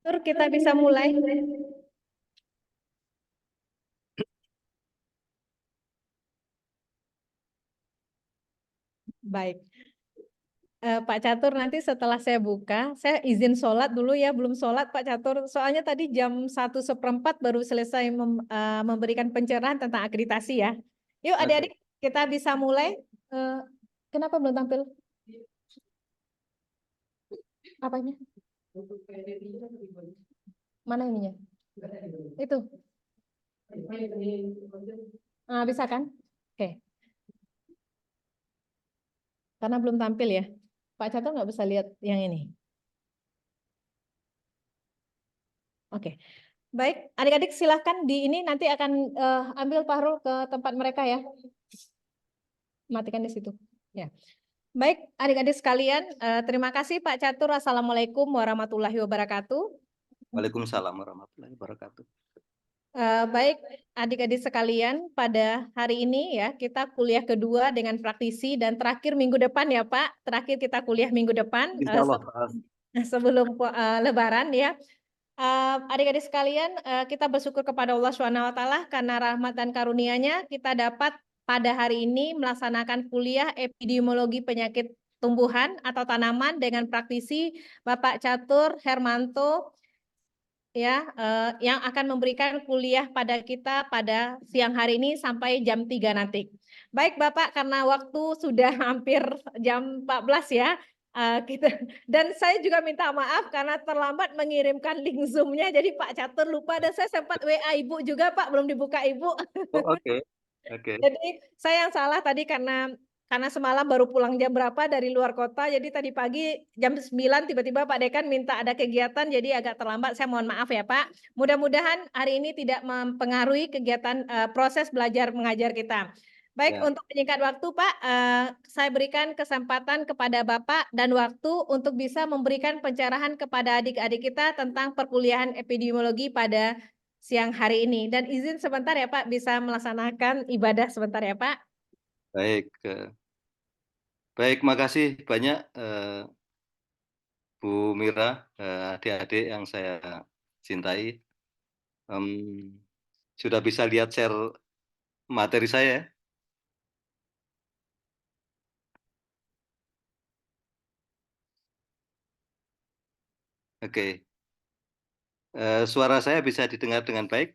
Tur, kita bisa mulai. Baik. Pak Catur, nanti setelah saya buka, saya izin sholat dulu ya, belum sholat Pak Catur. Soalnya tadi jam 1:15 baru selesai memberikan pencerahan tentang akreditasi ya. Yuk adik-adik, kita bisa mulai. Eh, Kenapa belum tampil? Apanya? Mana ininya? Itu. Bisa kan? Oke. Karena belum tampil ya. Pak Catur nggak bisa lihat yang ini. Oke. Baik, adik-adik silahkan di ini nanti akan ambil Fahrul ke tempat mereka ya. Matikan di situ. Ya. Baik, adik-adik sekalian, terima kasih Pak Catur. Assalamualaikum warahmatullahi wabarakatuh. Waalaikumsalam warahmatullahi wabarakatuh. Baik, adik-adik sekalian, pada hari ini ya kita kuliah kedua dengan praktisi dan terakhir minggu depan ya Pak. Terakhir kita kuliah minggu depan Insya Allah. sebelum Lebaran ya. Adik-adik sekalian, kita bersyukur kepada Allah SWT karena rahmat dan karunia-Nya kita dapat pada hari ini melaksanakan kuliah epidemiologi penyakit tumbuhan atau tanaman dengan praktisi Bapak Catur Hermanto ya, yang akan memberikan kuliah pada kita pada siang hari ini sampai jam 3 nanti. Baik Bapak, karena waktu sudah hampir jam 14 ya, dan saya juga minta maaf karena terlambat mengirimkan link Zoom-nya, jadi Pak Catur lupa dan saya sempat WA Ibu juga Pak, belum dibuka Ibu. Oke. Jadi saya yang salah tadi karena semalam baru pulang jam berapa dari luar kota, jadi tadi pagi jam 9 tiba-tiba Pak Dekan minta ada kegiatan, jadi agak terlambat, saya mohon maaf ya Pak. Mudah-mudahan hari ini tidak mempengaruhi kegiatan proses belajar mengajar kita. Baik, Ya. untuk menyingkat waktu Pak, saya berikan kesempatan kepada Bapak dan waktu untuk bisa memberikan pencerahan kepada adik-adik kita tentang perkuliahan epidemiologi pada siang hari ini. Dan izin sebentar ya Pak, bisa melaksanakan ibadah sebentar ya Pak. Baik. Baik, makasih banyak Bu Mira, adik-adik yang saya cintai. Sudah bisa lihat share materi saya ya? Oke. Suara saya bisa didengar dengan baik?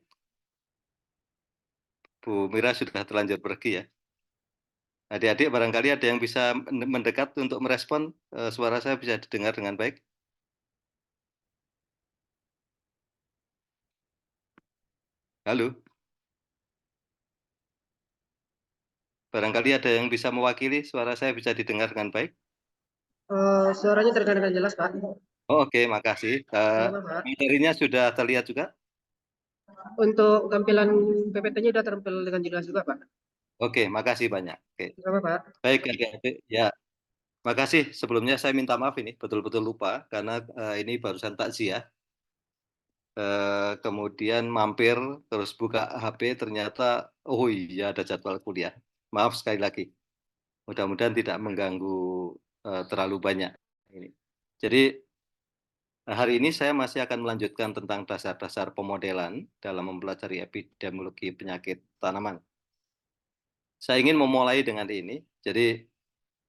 Bu Mira sudah terlanjur pergi ya. Adik-adik barangkali ada yang bisa mendekat untuk merespon, suara saya bisa didengar dengan baik? Halo? Barangkali ada yang bisa mewakili suara saya bisa didengar dengan baik? Suaranya terdengar dengan jelas, Pak. Oh, oke, makasih. Materinya sudah terlihat juga? Untuk tampilan PPT-nya sudah tampil dengan jelas juga, Pak. Oke, makasih banyak. Oke. Apa, Pak? Baik, adik-adik. Ya, makasih. Sebelumnya saya minta maaf ini, betul-betul lupa, karena ini barusan takziah. Kemudian mampir, terus buka HP, ternyata, oh iya ada jadwal kuliah. Maaf sekali lagi. Mudah-mudahan tidak mengganggu terlalu banyak. Ini. Jadi, hari ini saya masih akan melanjutkan tentang dasar-dasar pemodelan dalam mempelajari epidemiologi penyakit tanaman. Saya ingin memulai dengan ini. Jadi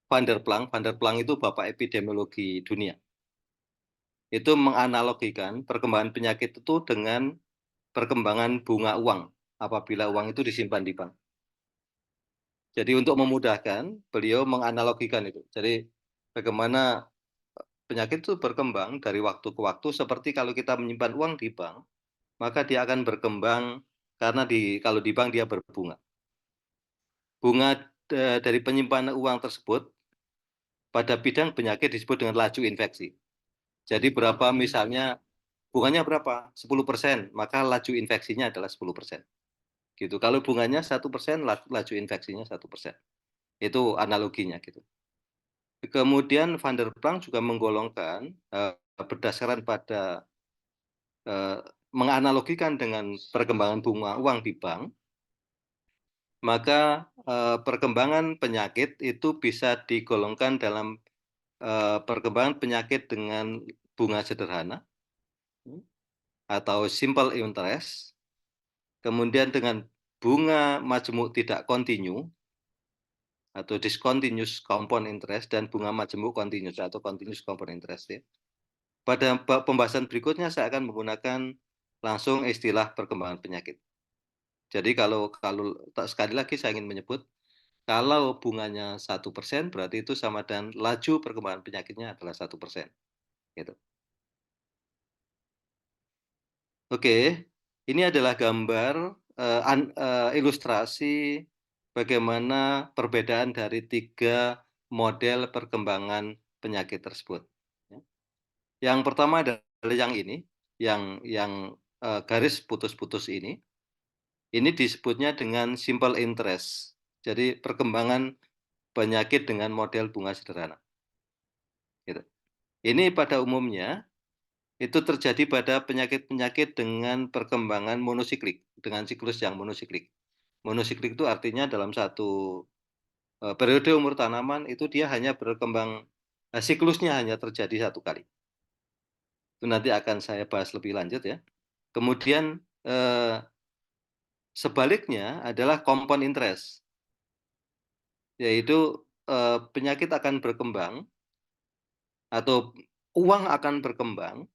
Van der Plang itu bapak epidemiologi dunia. Itu menganalogikan perkembangan penyakit itu dengan perkembangan bunga uang apabila uang itu disimpan di bank. Jadi untuk memudahkan, beliau menganalogikan itu. Jadi bagaimana penyakit itu berkembang dari waktu ke waktu seperti kalau kita menyimpan uang di bank, maka dia akan berkembang karena kalau di bank dia berbunga. Bunga dari penyimpanan uang tersebut pada bidang penyakit disebut dengan laju infeksi. Jadi berapa misalnya bunganya berapa? 10%, maka laju infeksinya adalah 10%. Gitu. Kalau bunganya 1%, laju infeksinya 1%. Itu analoginya gitu. Kemudian Van der Plang juga menggolongkan berdasarkan pada menganalogikan dengan perkembangan bunga uang di bank, maka perkembangan penyakit itu bisa digolongkan dalam perkembangan penyakit dengan bunga sederhana, atau simple interest, kemudian dengan bunga majemuk tidak kontinu atau discontinuous compound interest, dan bunga majemuk continuous atau continuous compound interest ya. Pada pembahasan berikutnya saya akan menggunakan langsung istilah perkembangan penyakit. Jadi kalau sekali lagi saya ingin menyebut, kalau bunganya 1% berarti itu sama dengan laju perkembangan penyakitnya adalah 1%. Gitu. Oke, ini adalah gambar ilustrasi bagaimana perbedaan dari 3 model perkembangan penyakit tersebut. Yang pertama adalah yang ini, yang garis putus-putus ini. Ini disebutnya dengan simple interest. Jadi perkembangan penyakit dengan model bunga sederhana. Gitu. Ini pada umumnya itu terjadi pada penyakit-penyakit dengan perkembangan monosiklik, dengan siklus yang monosiklik. Monosiklik itu artinya dalam satu periode umur tanaman itu dia hanya berkembang, siklusnya hanya terjadi 1 kali. Itu nanti akan saya bahas lebih lanjut ya. Kemudian sebaliknya adalah compound interest, yaitu penyakit akan berkembang atau uang akan berkembang,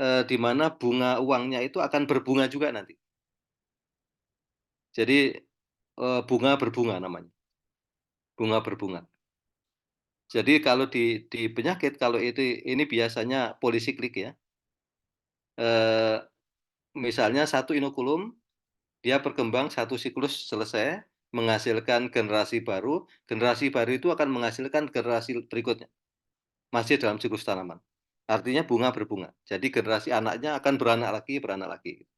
di mana bunga uangnya itu akan berbunga juga nanti. Jadi bunga berbunga namanya, bunga berbunga. Jadi kalau di penyakit, kalau ini biasanya polisiklik ya. Misalnya 1 inokulum, dia berkembang 1 siklus selesai, menghasilkan generasi baru itu akan menghasilkan generasi berikutnya, masih dalam siklus tanaman. Artinya bunga berbunga. Jadi generasi anaknya akan beranak lagi.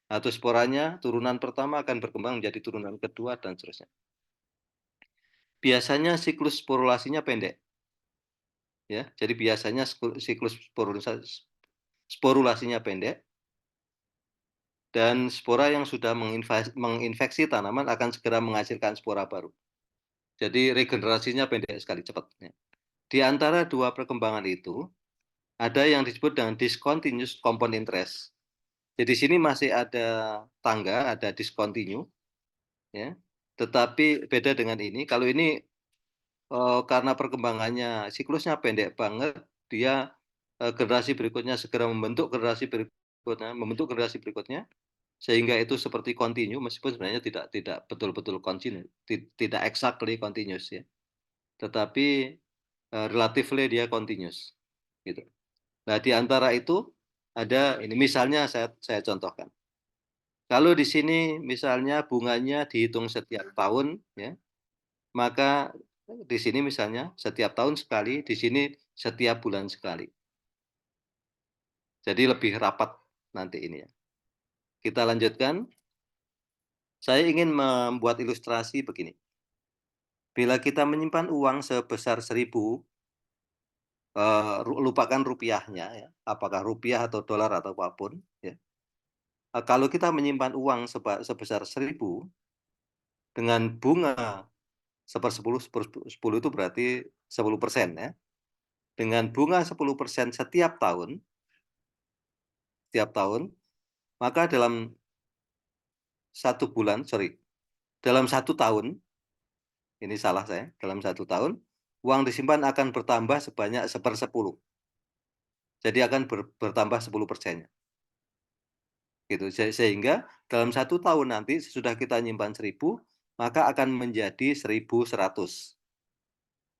Atau sporanya, turunan pertama akan berkembang menjadi turunan kedua, dan seterusnya. Biasanya siklus sporulasinya pendek. Ya, jadi biasanya siklus sporulasinya pendek, dan spora yang sudah menginfeksi tanaman akan segera menghasilkan spora baru. Jadi regenerasinya pendek sekali, cepat. Di antara 2 perkembangan itu, ada yang disebut dengan discontinuous compound interest. Jadi di sini masih ada tangga, ada discontinue, ya. Tetapi beda dengan ini. Kalau ini karena perkembangannya siklusnya pendek banget, dia generasi berikutnya segera membentuk generasi berikutnya, sehingga itu seperti continue, meskipun sebenarnya tidak betul-betul continue, tidak exactly continuous ya. Tetapi relatively dia continuous. Gitu. Nah, di antara itu ada ini, misalnya saya contohkan. Kalau di sini misalnya bunganya dihitung setiap tahun ya, maka di sini misalnya setiap tahun sekali, di sini setiap bulan sekali. Jadi lebih rapat nanti ini ya. Kita lanjutkan. Saya ingin membuat ilustrasi begini. Bila kita menyimpan uang sebesar 1.000, lupakan rupiahnya ya, apakah rupiah atau dolar atau apapun ya. Kalau kita menyimpan uang sebesar 1.000 dengan bunga 1/10 itu berarti 10% ya. Dengan bunga 10% setiap tahun, maka dalam 1 tahun, ini salah saya, dalam 1 tahun, uang disimpan akan bertambah sebanyak 1/10. Jadi akan bertambah 10%-nya. Gitu. Sehingga dalam 1 tahun nanti sudah kita nyimpan 1.000, maka akan menjadi 1.100.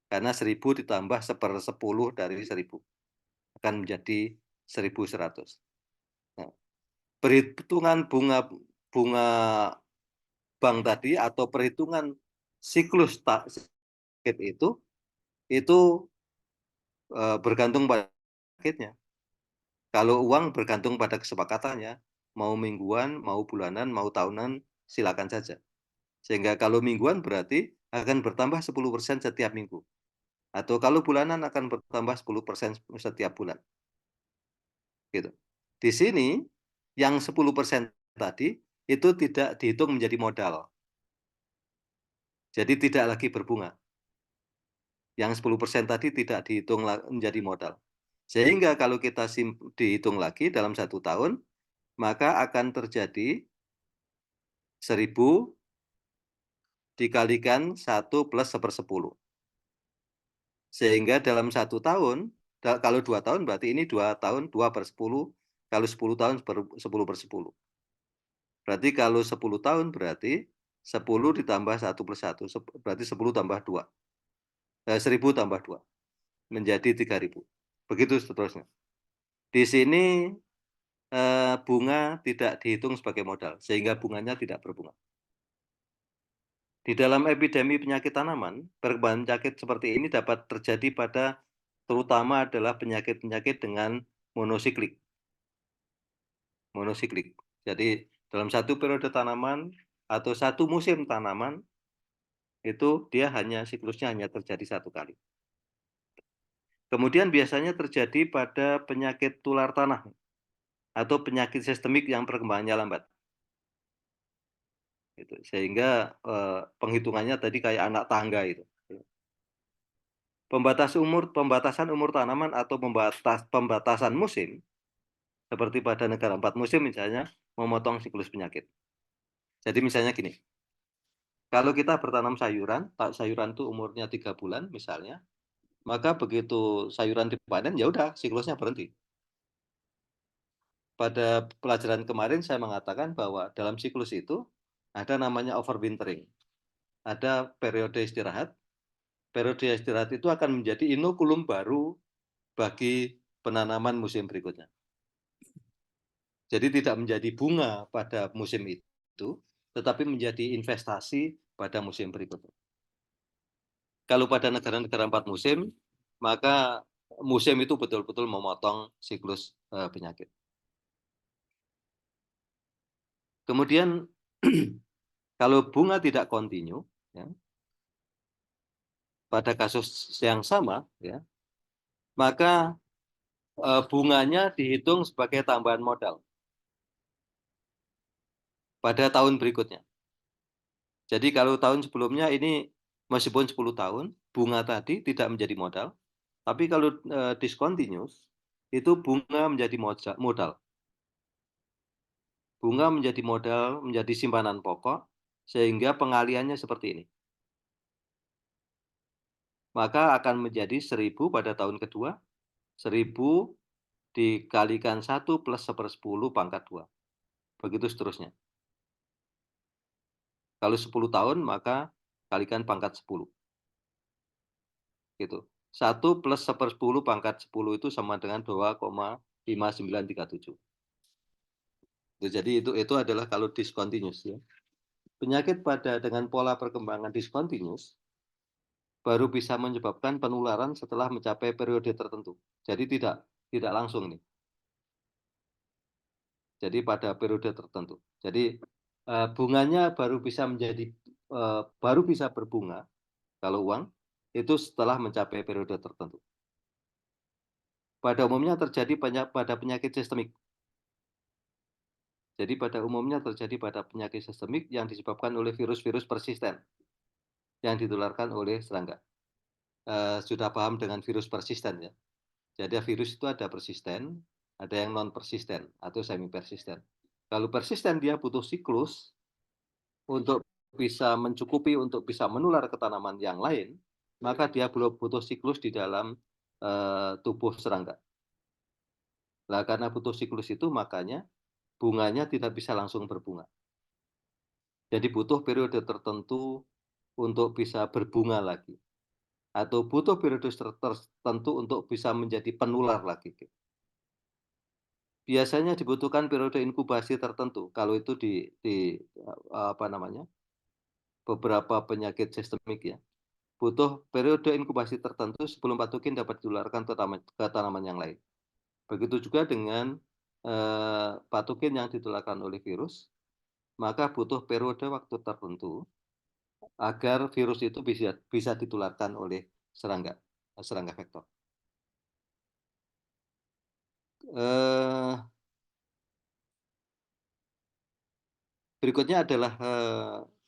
Karena 1.000 ditambah 1/10 dari 1.000. Akan menjadi 1.100. Nah, perhitungan bunga bank tadi atau perhitungan siklus itu bergantung pada targetnya. Kalau uang bergantung pada kesepakatannya, mau mingguan, mau bulanan, mau tahunan, silakan saja. Sehingga kalau mingguan berarti akan bertambah 10% setiap minggu. Atau kalau bulanan akan bertambah 10% setiap bulan. Gitu. Di sini yang 10% tadi itu tidak dihitung menjadi modal. Jadi tidak lagi berbunga. Yang 10% tadi tidak dihitung menjadi modal. Sehingga kalau kita dihitung lagi dalam 1 tahun, maka akan terjadi 1.000 dikalikan 1 plus 1/10. Sehingga dalam 1 tahun, kalau 2 tahun berarti ini 2 tahun 2/10, kalau 10 tahun 10/10. Berarti kalau 10 tahun berarti 10 ditambah 1 plus 1, berarti 10 tambah 2. 1.000 tambah 2, menjadi 3.000. Begitu seterusnya. Di sini bunga tidak dihitung sebagai modal, sehingga bunganya tidak berbunga. Di dalam epidemi penyakit tanaman, perkembangan penyakit seperti ini dapat terjadi pada terutama adalah penyakit-penyakit dengan monosiklik. Monosiklik. Jadi dalam satu periode tanaman atau satu musim tanaman itu dia siklusnya hanya terjadi 1 kali. Kemudian biasanya terjadi pada penyakit tular tanah atau penyakit sistemik yang perkembangannya lambat. Sehingga penghitungannya tadi kayak anak tangga itu. Pembatasan umur tanaman atau pembatasan musim, seperti pada negara 4 musim misalnya, memotong siklus penyakit. Jadi misalnya gini, kalau kita bertanam sayuran itu umurnya 3 bulan misalnya, maka begitu sayuran dipanen, ya udah siklusnya berhenti. Pada pelajaran kemarin saya mengatakan bahwa dalam siklus itu ada namanya overwintering. Ada periode istirahat. Periode istirahat itu akan menjadi inokulum baru bagi penanaman musim berikutnya. Jadi tidak menjadi bunga pada musim itu, tetapi menjadi investasi pada musim berikutnya. Kalau pada negara-negara 4 musim, maka musim itu betul-betul memotong siklus penyakit. Kemudian kalau bunga tidak kontinu, ya, pada kasus yang sama, ya, maka bunganya dihitung sebagai tambahan modal pada tahun berikutnya. Jadi kalau tahun sebelumnya ini meskipun 10 tahun, bunga tadi tidak menjadi modal, tapi kalau discontinuous, itu bunga menjadi modal. Bunga menjadi modal, menjadi simpanan pokok, sehingga pengaliannya seperti ini. Maka akan menjadi 1.000 pada tahun kedua, 1.000 dikalikan 1 plus 1/10 pangkat 2. Begitu seterusnya. Kalau 10 tahun, maka kalikan pangkat 10. Gitu. 1 plus 1/10 pangkat 10 itu sama dengan 2,5937. Jadi itu adalah kalau discontinuous, ya. Penyakit dengan pola perkembangan discontinuous baru bisa menyebabkan penularan setelah mencapai periode tertentu. Jadi tidak langsung nih. Jadi pada periode tertentu. Jadi bunganya baru bisa berbunga kalau uang itu setelah mencapai periode tertentu. Pada umumnya terjadi pada penyakit sistemik. Jadi pada umumnya terjadi pada penyakit sistemik yang disebabkan oleh virus-virus persisten yang ditularkan oleh serangga. Sudah paham dengan virus persisten, ya? Jadi virus itu ada persisten, ada yang non persisten atau semi persisten. Kalau persisten dia butuh siklus untuk bisa mencukupi untuk bisa menular ke tanaman yang lain, maka dia belum butuh siklus di dalam tubuh serangga. Nah, karena butuh siklus itu makanya bunganya tidak bisa langsung berbunga. Jadi butuh periode tertentu untuk bisa berbunga lagi. Atau butuh periode tertentu untuk bisa menjadi penular lagi. Biasanya dibutuhkan periode inkubasi tertentu. Kalau itu di beberapa penyakit sistemik, ya. Butuh periode inkubasi tertentu sebelum patogen dapat ditularkan ke tanaman yang lain. Begitu juga dengan patogen yang ditularkan oleh virus, maka butuh periode waktu tertentu agar virus itu bisa ditularkan oleh serangga vektor. Berikutnya adalah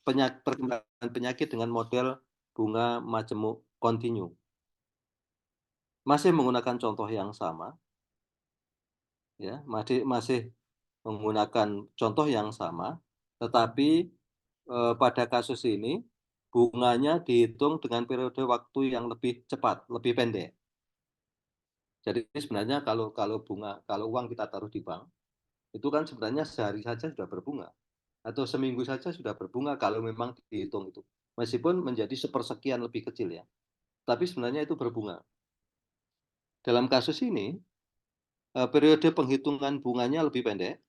perkembangan penyakit dengan model bunga majemuk kontinu. masih menggunakan contoh yang sama, ya, masih menggunakan contoh yang sama, tetapi pada kasus ini bunganya dihitung dengan periode waktu yang lebih cepat, lebih pendek. Jadi sebenarnya kalau uang kita taruh di bank, itu kan sebenarnya sehari saja sudah berbunga, atau seminggu saja sudah berbunga kalau memang dihitung itu. Meskipun menjadi sepersekian lebih kecil ya, tapi sebenarnya itu berbunga. Dalam kasus ini, periode penghitungan bunganya lebih pendek,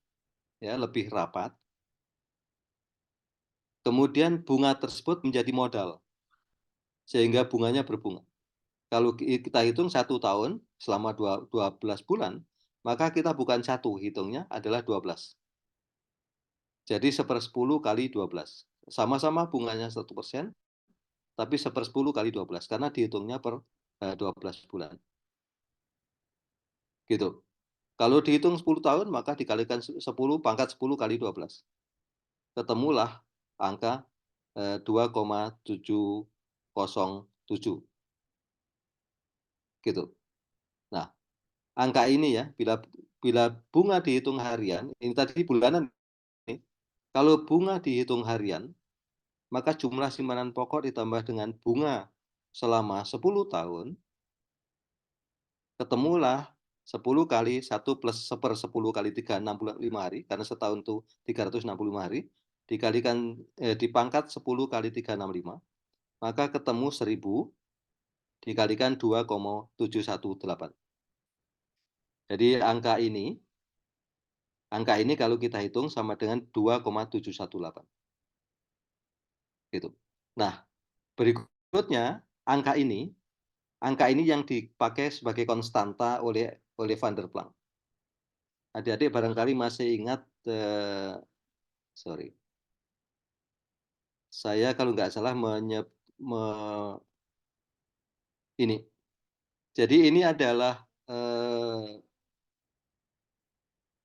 ya, lebih rapat. Kemudian bunga tersebut menjadi modal, sehingga bunganya berbunga. Kalau kita hitung 1 tahun selama 12 bulan, maka kita bukan 1, hitungnya adalah 12. Jadi 1/10 kali 12. Sama-sama bunganya 1%, tapi 1/10 kali 12, karena dihitungnya per 12 bulan. Gitu. Kalau dihitung 10 tahun, maka dikalikan 10 pangkat 10 kali 12. Ketemulah angka 2,707. Gitu. Nah, angka ini ya, bila bunga dihitung harian, ini tadi bulanan, nih, kalau bunga dihitung harian, maka jumlah simpanan pokok ditambah dengan bunga selama 10 tahun, ketemulah 10 kali 1 plus 1/10 kali 3, 65 hari, karena setahun itu 365 hari, dipangkat 10 kali 365, maka ketemu 1000 dikalikan 2,718. Jadi angka ini kalau kita hitung sama dengan 2,718. Gitu. Nah, berikutnya angka ini yang dipakai sebagai konstanta oleh Van der Plang. Adik-adik barangkali masih ingat, saya kalau nggak salah ini. Jadi ini adalah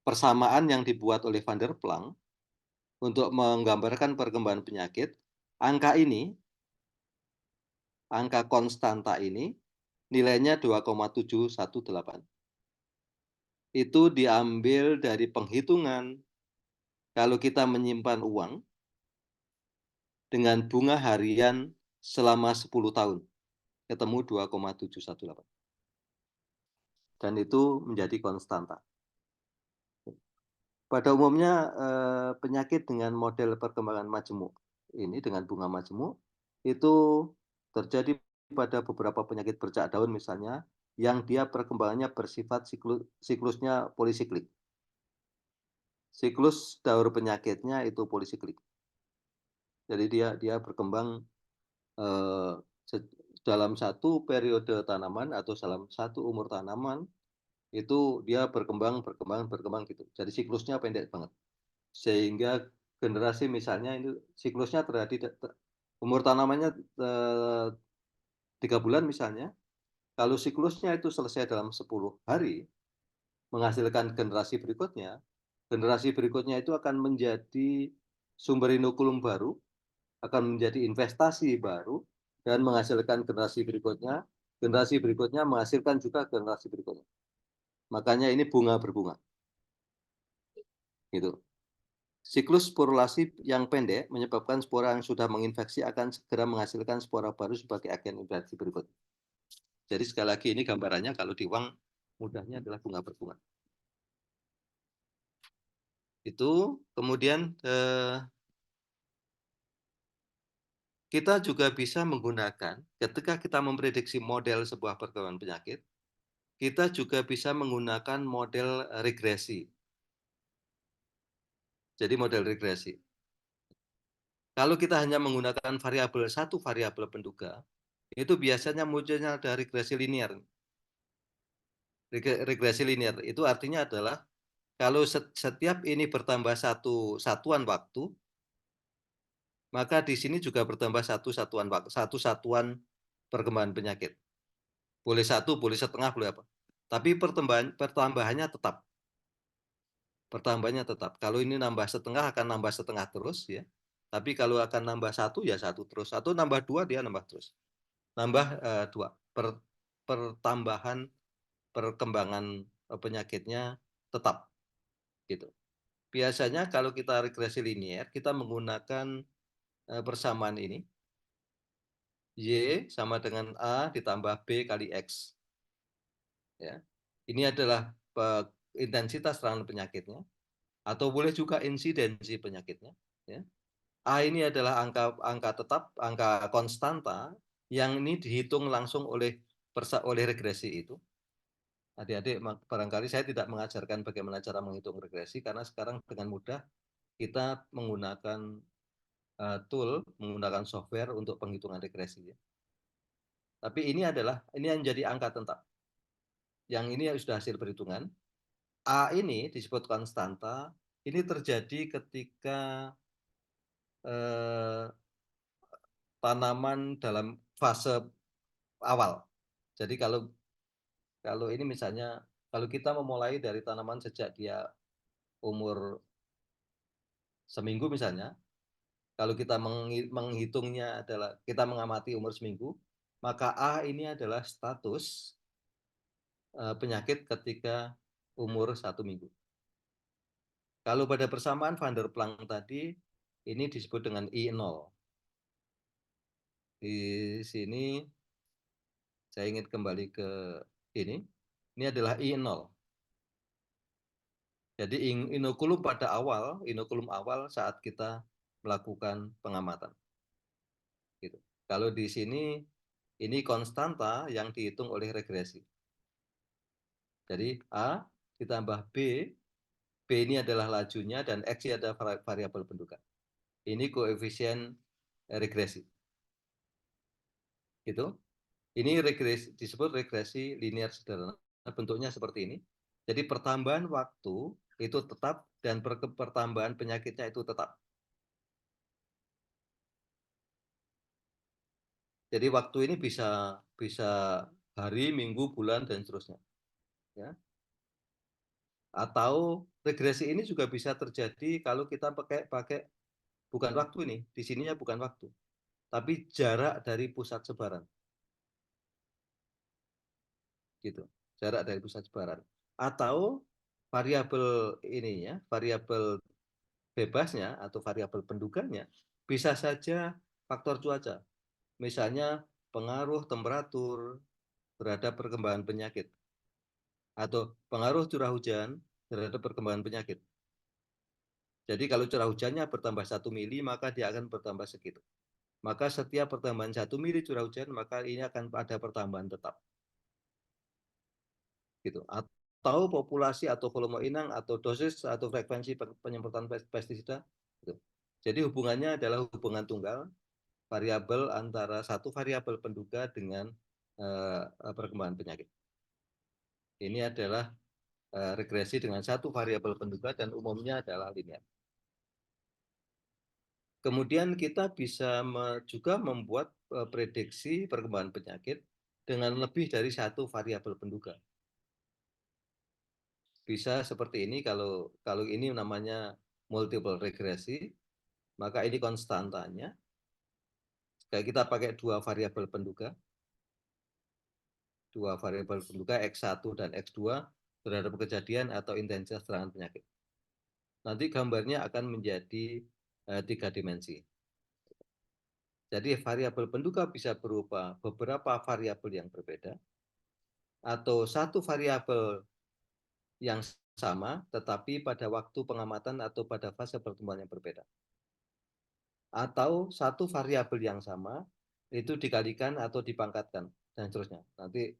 persamaan yang dibuat oleh Van der Plang untuk menggambarkan perkembangan penyakit. Angka konstanta ini nilainya 2,718. Itu diambil dari penghitungan kalau kita menyimpan uang dengan bunga harian selama 10 tahun. Ketemu 2,718. Dan itu menjadi konstanta. Pada umumnya penyakit dengan model perkembangan majemuk ini, dengan bunga majemuk, itu terjadi pada beberapa penyakit bercak daun misalnya, yang dia perkembangannya bersifat siklusnya polisiklik. Siklus daur penyakitnya itu polisiklik. Jadi dia berkembang dalam satu periode tanaman atau dalam satu umur tanaman, itu dia berkembang gitu. Jadi siklusnya pendek banget. Sehingga generasi misalnya ini siklusnya terjadi umur tanamannya 3 bulan misalnya, kalau siklusnya itu selesai dalam 10 hari, menghasilkan generasi berikutnya itu akan menjadi sumber inokulum baru, akan menjadi investasi baru, dan menghasilkan generasi berikutnya menghasilkan juga generasi berikutnya. Makanya ini bunga berbunga. Gitu. Siklus sporulasi yang pendek menyebabkan spora yang sudah menginfeksi akan segera menghasilkan spora baru sebagai agen infeksi berikut. Jadi sekali lagi ini gambarannya kalau di uang mudahnya adalah bunga berbunga. Itu kemudian kita juga bisa menggunakan ketika kita memprediksi model sebuah perkembangan penyakit, kita juga bisa menggunakan model regresi. Jadi model regresi. Kalau kita hanya menggunakan satu variabel penduga, itu biasanya munculnya ada regresi linear. Regresi linear itu artinya adalah kalau setiap ini bertambah satu satuan waktu, maka di sini juga bertambah satu satuan perkembangan penyakit. Boleh 1, boleh setengah, boleh apa. Tapi pertambahannya tetap. Kalau ini nambah setengah akan nambah setengah terus ya. Tapi kalau akan nambah 1 ya 1 terus. Atau nambah 2 dia nambah terus. Nambah 2 pertambahan perkembangan penyakitnya tetap gitu. Biasanya kalau kita regresi linier, kita menggunakan persamaan ini. Y sama dengan A ditambah B kali X. Ya. Ini adalah intensitas serangan penyakitnya, atau boleh juga insidensi penyakitnya. Ya. A ini adalah angka tetap, angka konstanta yang ini dihitung langsung oleh regresi itu. Adik-adik, barangkali saya tidak mengajarkan bagaimana cara menghitung regresi, karena sekarang dengan mudah kita menggunakan tool, menggunakan software untuk penghitungan regresi. Tapi ini yang menjadi angka tetap. Yang ini sudah hasil perhitungan. A ini disebut konstanta. Ini terjadi ketika tanaman dalam fase awal. Jadi kalau ini misalnya, kalau kita memulai dari tanaman sejak dia umur seminggu misalnya, kalau kita menghitungnya adalah kita mengamati umur seminggu, maka A ini adalah status penyakit ketika umur 1 minggu. Kalau pada persamaan Van der Plang tadi, ini disebut dengan I0. Di sini saya ingin kembali ke ini. Ini adalah I0. Jadi inokulum pada awal, inokulum awal saat kita melakukan pengamatan. Gitu. Kalau di sini, ini konstanta yang dihitung oleh regresi. Jadi A ditambah B, B ini adalah lajunya, dan X ini adalah variabel penduga. Ini koefisien regresi. Gitu. Ini regresi, disebut regresi linear sederhana. Bentuknya seperti ini. Jadi pertambahan waktu itu tetap, dan pertambahan penyakitnya itu tetap. Jadi waktu ini bisa hari, minggu, bulan, dan seterusnya. Ya. Atau regresi ini juga bisa terjadi kalau kita pakai bukan waktu ini, di sininya bukan waktu, tapi jarak dari pusat sebaran. Gitu. Jarak dari pusat sebaran. Atau variabel ininya, variabel bebasnya atau variabel penduganya bisa saja faktor cuaca. Misalnya pengaruh temperatur terhadap perkembangan penyakit, atau pengaruh curah hujan terhadap perkembangan penyakit. Jadi kalau curah hujannya bertambah 1 mili, maka dia akan bertambah segitu. Maka setiap pertambahan 1 mili curah hujan, maka ini akan ada pertambahan tetap. Gitu. Atau populasi atau volume inang atau dosis atau frekuensi penyemprotan pestisida. Gitu. Jadi hubungannya adalah hubungan tunggal, variabel antara satu variabel penduga dengan perkembangan penyakit. Ini adalah regresi dengan satu variabel penduga dan umumnya adalah linear. Kemudian kita bisa juga membuat prediksi perkembangan penyakit dengan lebih dari satu variabel penduga. Bisa seperti ini, kalau ini namanya multiple regresi, maka ini konstantanya. Kayak kita pakai dua variabel penduga. Dua variabel penduga X1 dan X2 terhadap kejadian atau intensitas serangan penyakit. Nanti gambarnya akan menjadi 3 dimensi. Jadi variabel penduga bisa berupa beberapa variabel yang berbeda, atau satu variabel yang sama tetapi pada waktu pengamatan atau pada fase pertumbuhan yang berbeda. Atau satu variabel yang sama itu dikalikan atau dipangkatkan dan seterusnya. Nanti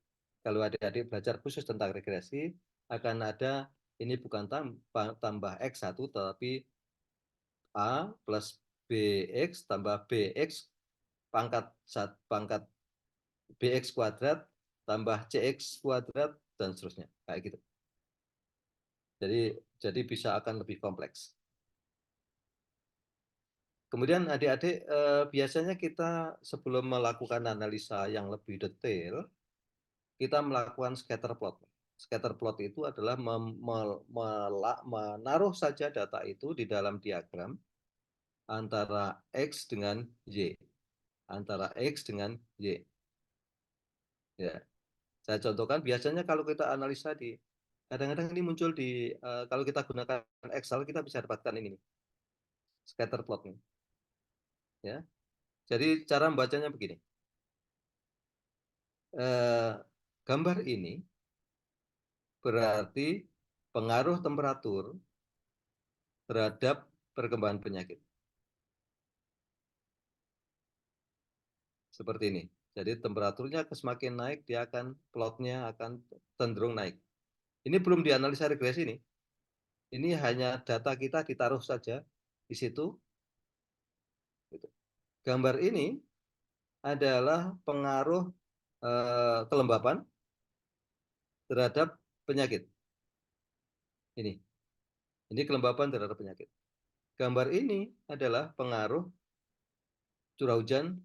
kalau adik-adik belajar khusus tentang regresi, akan ada ini bukan tambah X1 tetapi A plus BX tambah BX pangkat BX kuadrat tambah CX kuadrat dan seterusnya, kayak gitu. Jadi bisa akan lebih kompleks. Kemudian adik-adik, biasanya kita sebelum melakukan analisa yang lebih detail, kita melakukan scatter plot. Scatter plot itu adalah menaruh saja data itu di dalam diagram antara X dengan Y. Antara X dengan Y. Ya. Saya contohkan biasanya kalau kita analisa kadang-kadang ini muncul kalau kita gunakan Excel kita bisa dapatkan ini nih, scatter plot nih. Ya. Jadi cara membacanya begini. Gambar ini berarti pengaruh temperatur terhadap perkembangan penyakit. Seperti ini. Jadi temperaturnya semakin naik, plotnya akan cenderung naik. Ini belum dianalisa regresi nih. Ini hanya data kita ditaruh saja di situ. Gambar ini adalah pengaruh kelembapan terhadap penyakit. Ini kelembapan terhadap penyakit. Gambar ini adalah pengaruh curah hujan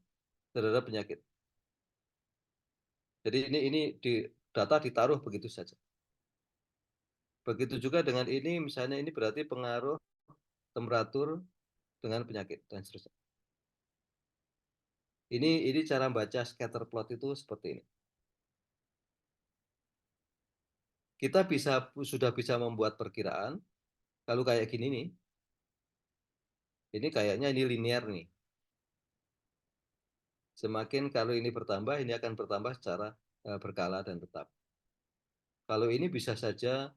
terhadap penyakit. Jadi ini data ditaruh begitu saja. Begitu juga dengan ini, misalnya ini berarti pengaruh temperatur dengan penyakit dan seterusnya. Ini cara baca scatter plot itu seperti ini. Kita sudah bisa membuat perkiraan. Kalau kayak gini nih, ini kayaknya ini linear nih. Semakin kalau ini bertambah, ini akan bertambah secara berkala dan tetap. Kalau ini bisa saja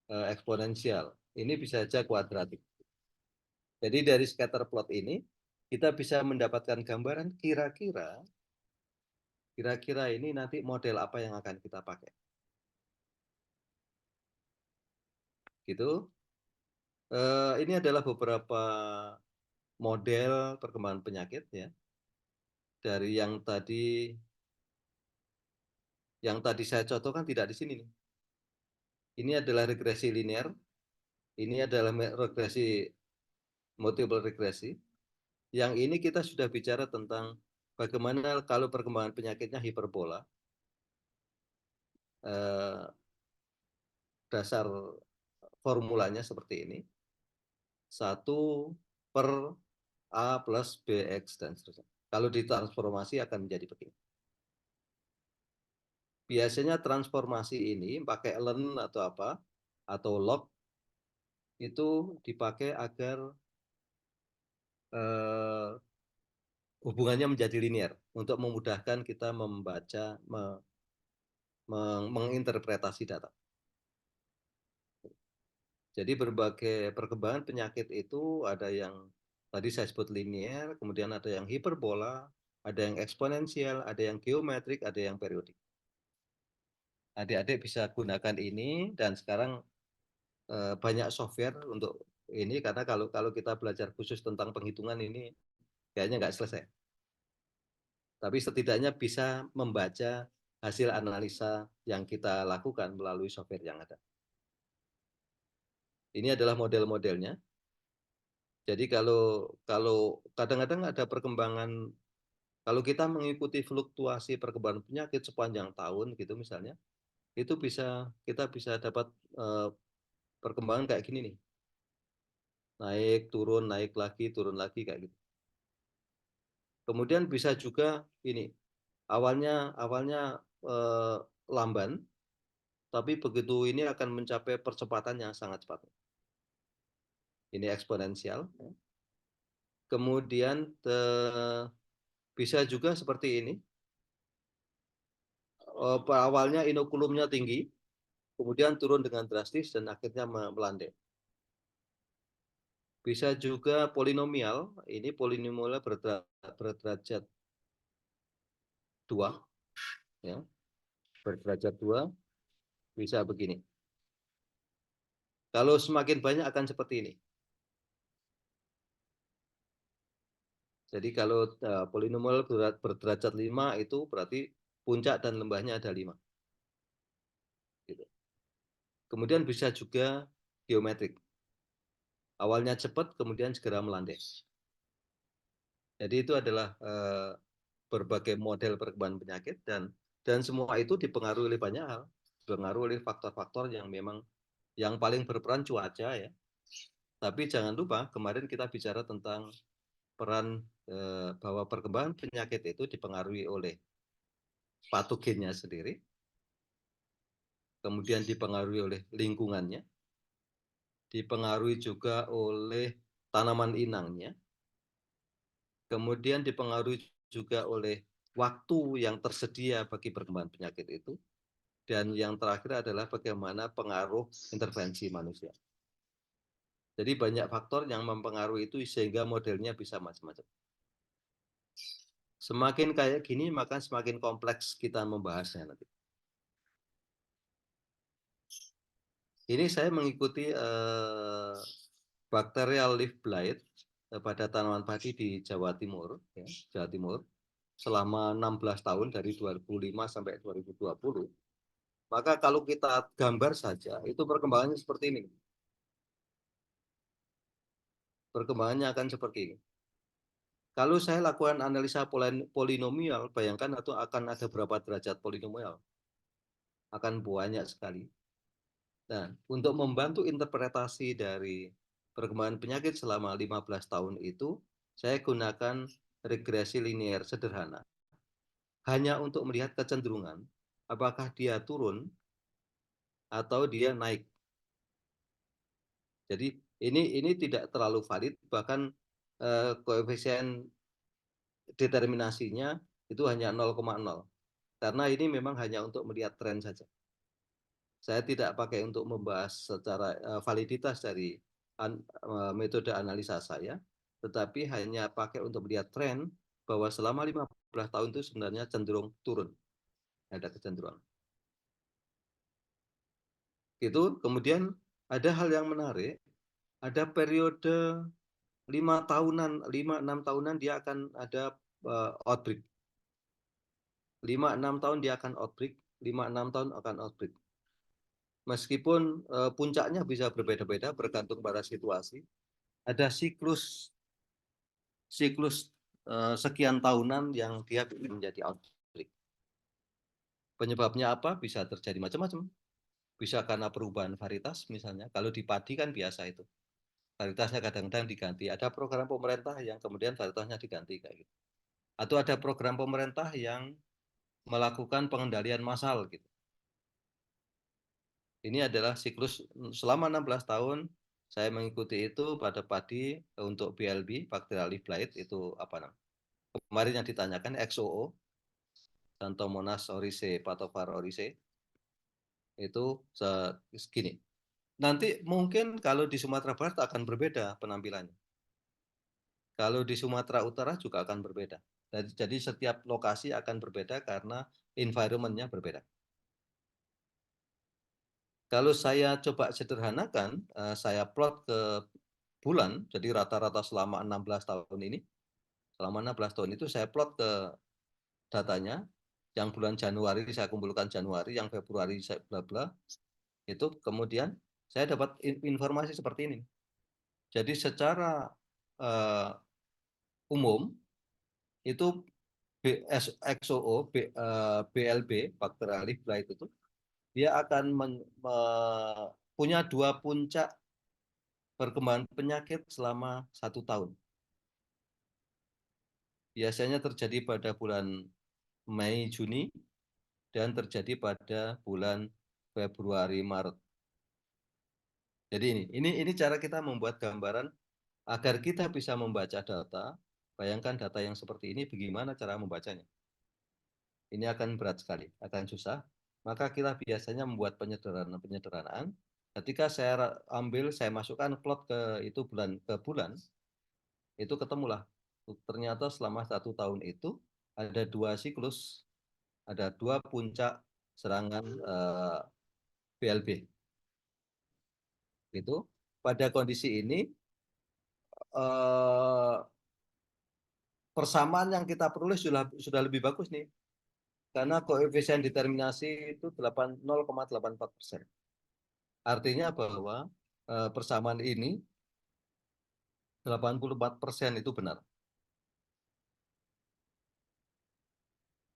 eksponensial, ini bisa saja kuadratik. Jadi dari scatter plot ini kita bisa mendapatkan gambaran kira-kira ini nanti model apa yang akan kita pakai. Gitu. Ini adalah beberapa model perkembangan penyakit ya. Dari yang tadi saya contohkan tidak di sini nih. Ini adalah regresi linear. Ini adalah regresi multiple regresi. Yang ini kita sudah bicara tentang bagaimana kalau perkembangan penyakitnya hiperbola. Dasar formulanya seperti ini. 1 per A plus BX dan seterusnya. Kalau ditransformasi akan menjadi begini. Biasanya transformasi ini pakai ln atau apa, atau log, itu dipakai agar hubungannya menjadi linear untuk memudahkan kita membaca, menginterpretasi data. Jadi berbagai perkembangan penyakit itu ada yang tadi saya sebut linear, kemudian ada yang hiperbola, ada yang eksponensial, ada yang geometrik, ada yang periodik. Adik-adik bisa gunakan ini dan sekarang banyak software untuk ini karena kalau kita belajar khusus tentang penghitungan ini kayaknya nggak selesai. Tapi setidaknya bisa membaca hasil analisa yang kita lakukan melalui software yang ada. Ini adalah model-modelnya. Jadi kalau kadang-kadang ada perkembangan, kalau kita mengikuti fluktuasi perkembangan penyakit sepanjang tahun gitu misalnya, itu kita bisa dapat perkembangan kayak gini nih. Naik, turun, naik lagi, turun lagi kayak gitu. Kemudian bisa juga ini, awalnya lamban, tapi begitu ini akan mencapai percepatan yang sangat cepat. Ini eksponensial. Kemudian bisa juga seperti ini. Awalnya inokulumnya tinggi, kemudian turun dengan drastis dan akhirnya melandai. Bisa juga polinomial, ini polinomialnya berderajat 2, ya. Berderajat 2 bisa begini. Kalau semakin banyak akan seperti ini. Jadi kalau polinomial berderajat 5 itu berarti puncak dan lembahnya ada 5. Gitu. Kemudian bisa juga geometrik. Awalnya cepat, kemudian segera melandai. Jadi itu adalah berbagai model perkembangan penyakit dan semua itu dipengaruhi oleh banyak hal. Dipengaruhi oleh faktor-faktor yang memang yang paling berperan cuaca ya. Tapi jangan lupa kemarin kita bicara tentang peran bahwa perkembangan penyakit itu dipengaruhi oleh patogennya sendiri, kemudian dipengaruhi oleh lingkungannya, dipengaruhi juga oleh tanaman inangnya, kemudian dipengaruhi juga oleh waktu yang tersedia bagi perkembangan penyakit itu, dan yang terakhir adalah bagaimana pengaruh intervensi manusia. Jadi banyak faktor yang mempengaruhi itu sehingga modelnya bisa macam-macam. Semakin kayak gini maka semakin kompleks kita membahasnya nanti. Ini saya mengikuti bacterial leaf blight pada tanaman padi di Jawa Timur, ya, Jawa Timur, selama 16 tahun dari 2005 sampai 2020. Maka kalau kita gambar saja, itu perkembangannya seperti ini. Perkembangannya akan seperti ini. Kalau saya lakukan analisa polinomial, bayangkan itu akan ada berapa derajat polinomial. Akan banyak sekali. Nah, untuk membantu interpretasi dari perkembangan penyakit selama 15 tahun itu, saya gunakan regresi linear sederhana. Hanya untuk melihat kecenderungan, apakah dia turun atau dia naik. Jadi ini tidak terlalu valid, bahkan koefisien determinasinya itu hanya 0,0. Karena ini memang hanya untuk melihat tren saja. Saya tidak pakai untuk membahas secara validitas dari metode analisa saya, tetapi hanya pakai untuk melihat tren bahwa selama 15 tahun itu sebenarnya cenderung turun. Ada kecenderungan. Gitu. Kemudian ada hal yang menarik, ada periode 5 tahunan, 5-6 tahunan dia akan ada outbreak. 5-6 tahun dia akan outbreak, 5-6 tahun akan outbreak. Meskipun puncaknya bisa berbeda-beda bergantung pada situasi, ada siklus sekian tahunan yang dia menjadi outbreak. Penyebabnya apa? Bisa terjadi macam-macam. Bisa karena perubahan varietas misalnya. Kalau di padi kan biasa itu. Varietasnya kadang-kadang diganti. Ada program pemerintah yang kemudian varietasnya diganti kayak gitu. Atau ada program pemerintah yang melakukan pengendalian massal gitu. Ini adalah siklus selama 16 tahun saya mengikuti itu pada padi untuk BLB, bacterial leaf blight, itu apa namanya? Kemarin yang ditanyakan XOO, Xanthomonas oryzae, Pathovar oryzae, itu segini. Nanti mungkin kalau di Sumatera Barat akan berbeda penampilannya. Kalau di Sumatera Utara juga akan berbeda. Jadi setiap lokasi akan berbeda karena environment-nya berbeda. Kalau saya coba sederhanakan, saya plot ke bulan, jadi rata-rata selama 16 tahun ini, selama 16 tahun itu saya plot ke datanya, yang bulan Januari saya kumpulkan Januari, yang Februari saya bla bla, itu kemudian saya dapat informasi seperti ini. Jadi secara umum, itu XOO, BLB, bacterial leaf blight itu, dia akan punya 2 puncak perkembangan penyakit selama 1 tahun. Biasanya terjadi pada bulan Mei, Juni, dan terjadi pada bulan Februari, Maret. Jadi ini cara kita membuat gambaran agar kita bisa membaca data. Bayangkan data yang seperti ini, bagaimana cara membacanya? Ini akan berat sekali, akan susah. Maka kita biasanya membuat penyederhanaan. Ketika saya masukkan plot ke bulan, itu ketemulah. Ternyata selama 1 tahun itu ada 2 siklus, ada 2 puncak serangan BLB. Itu pada kondisi ini persamaan yang kita peroleh sudah lebih bagus nih, karena koefisien determinasi itu 0,84%. Artinya bahwa persamaan ini 84% itu benar.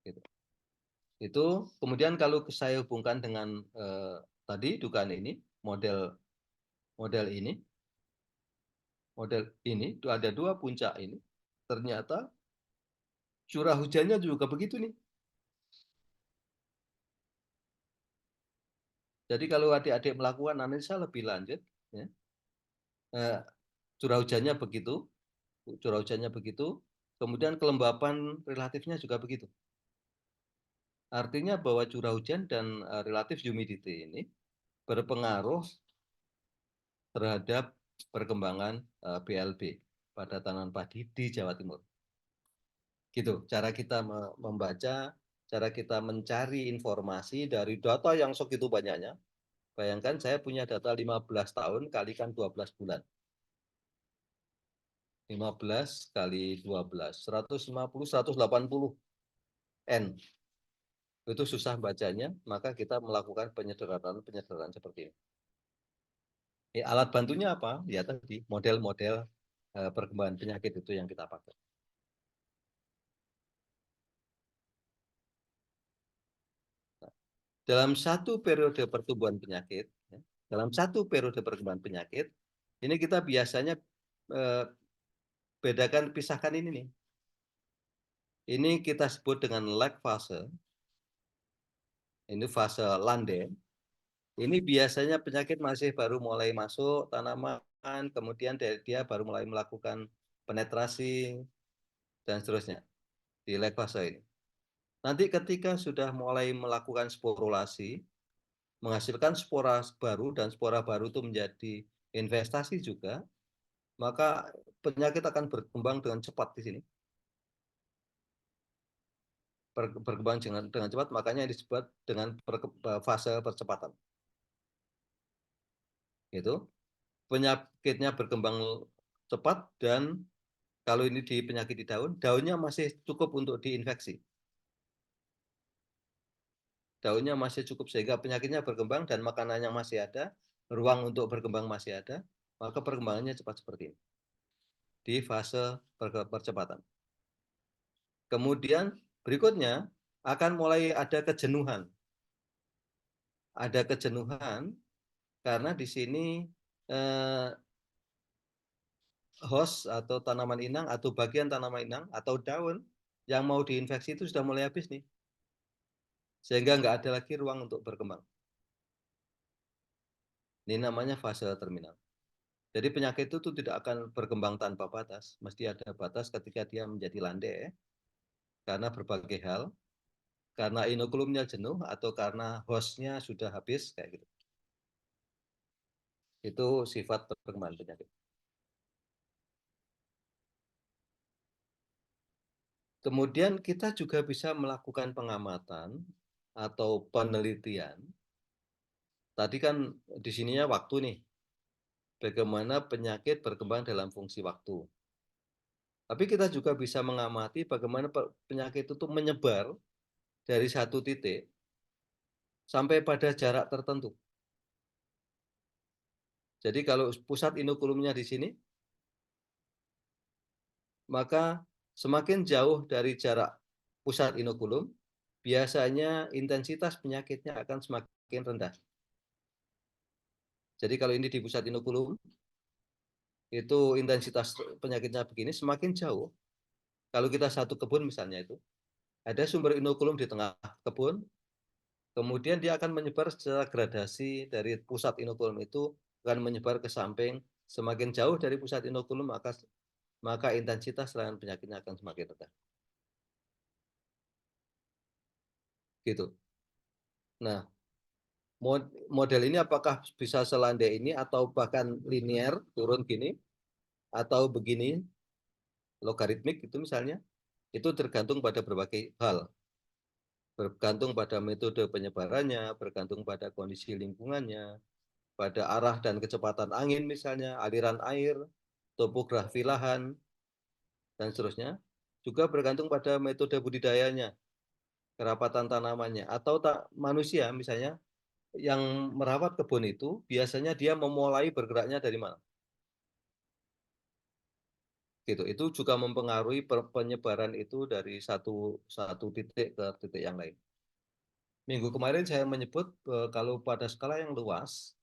Gitu. Itu kemudian kalau saya hubungkan dengan tadi dugaan ini, model ini itu ada 2 puncak ini, ternyata curah hujannya juga begitu nih. Jadi kalau adik-adik melakukan analisa lebih lanjut, ya, curah hujannya begitu, kemudian kelembapan relatifnya juga begitu. Artinya bahwa curah hujan dan relatif humidity ini berpengaruh terhadap perkembangan BLB pada tanaman padi di Jawa Timur. Gitu, cara kita membaca, cara kita mencari informasi dari data yang segitu banyaknya. Bayangkan saya punya data 15 tahun kalikan 12 bulan. 15 kali 12, 150, 180 N. Itu susah bacanya, maka kita melakukan penyederhanaan seperti ini. Alat bantunya apa? Ya tadi, model-model perkembangan penyakit itu yang kita pakai. Dalam satu periode pertumbuhan penyakit, dalam satu periode perkembangan penyakit, ini kita biasanya pisahkan ini nih. Ini kita sebut dengan lag fase. Ini fase landai. Ini biasanya penyakit masih baru mulai masuk tanaman, kemudian dia baru mulai melakukan penetrasi dan seterusnya di lag fase ini. Nanti ketika sudah mulai melakukan sporulasi, menghasilkan spora baru dan spora baru itu menjadi investasi juga, maka penyakit akan berkembang dengan cepat di sini. Berkembang dengan cepat, makanya disebut dengan fase percepatan. Itu penyakitnya berkembang cepat dan kalau ini di penyakit di daun, daunnya masih cukup untuk diinfeksi. Daunnya masih cukup sehingga penyakitnya berkembang dan makanan yang masih ada, ruang untuk berkembang masih ada, maka perkembangannya cepat seperti ini. Di fase percepatan. Kemudian berikutnya akan mulai ada kejenuhan. Ada kejenuhan karena di sini host atau tanaman inang atau bagian tanaman inang atau daun yang mau diinfeksi itu sudah mulai habis nih. Sehingga nggak ada lagi ruang untuk berkembang. Ini namanya fase terminal. Jadi penyakit itu tidak akan berkembang tanpa batas. Mesti ada batas ketika dia menjadi landai. Karena berbagai hal. Karena inokulumnya jenuh atau karena hostnya sudah habis. Kayak gitu. Itu sifat perkembangan penyakit. Kemudian kita juga bisa melakukan pengamatan atau penelitian. Tadi kan di sininya waktu nih. Bagaimana penyakit berkembang dalam fungsi waktu. Tapi kita juga bisa mengamati bagaimana penyakit itu menyebar dari satu titik sampai pada jarak tertentu. Jadi kalau pusat inokulumnya di sini, maka semakin jauh dari jarak pusat inokulum, biasanya intensitas penyakitnya akan semakin rendah. Jadi kalau ini di pusat inokulum, itu intensitas penyakitnya begini, semakin jauh. Kalau kita satu kebun misalnya itu, ada sumber inokulum di tengah kebun, kemudian dia akan menyebar secara gradasi dari pusat inokulum itu akan menyebar ke samping. Semakin jauh dari pusat inokulum, maka intensitas serangan penyakitnya akan semakin rendah. Gitu. Nah, model ini apakah bisa selandai ini atau bahkan linear turun gini atau begini logaritmik itu misalnya, itu tergantung pada berbagai hal. Bergantung pada metode penyebarannya, bergantung pada kondisi lingkungannya, pada arah dan kecepatan angin misalnya, aliran air, topografi lahan, dan seterusnya. Juga bergantung pada metode budidayanya, kerapatan tanamannya, atau manusia misalnya yang merawat kebun itu biasanya dia memulai bergeraknya dari mana. Gitu. Itu juga mempengaruhi penyebaran itu dari satu titik ke titik yang lain. Minggu kemarin saya menyebut kalau pada skala yang luas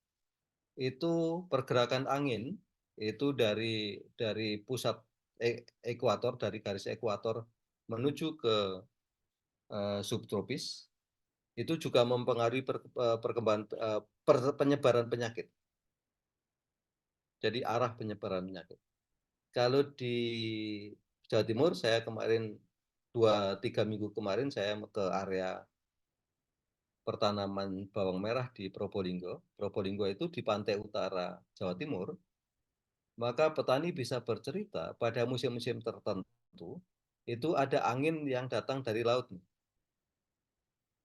itu pergerakan angin itu dari pusat ekuator, dari garis ekuator menuju ke subtropis itu juga mempengaruhi perkembangan penyebaran penyakit. Jadi arah penyebaran penyakit. Kalau di Jawa Timur, saya kemarin 2-3 minggu kemarin saya ke area pertanaman bawang merah di Probolinggo. Probolinggo itu di pantai utara Jawa Timur. Maka petani bisa bercerita pada musim-musim tertentu itu ada angin yang datang dari laut.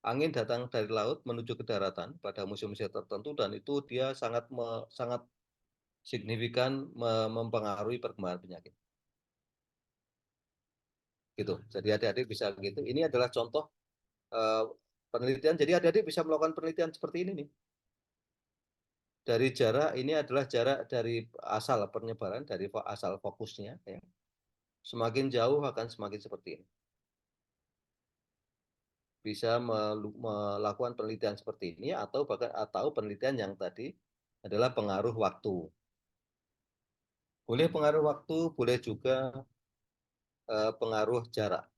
Angin datang dari laut menuju ke daratan pada musim-musim tertentu dan itu dia sangat signifikan mempengaruhi perkembangan penyakit. Gitu. Jadi adik-adik bisa gitu. Ini adalah contoh penelitian. Jadi adik-adik bisa melakukan penelitian seperti ini nih. Dari jarak ini adalah jarak dari asal penyebaran, dari asal fokusnya. Ya. Semakin jauh akan semakin seperti ini. Bisa melakukan penelitian seperti ini atau bahkan penelitian yang tadi adalah pengaruh waktu. Boleh pengaruh waktu, boleh juga pengaruh jarak.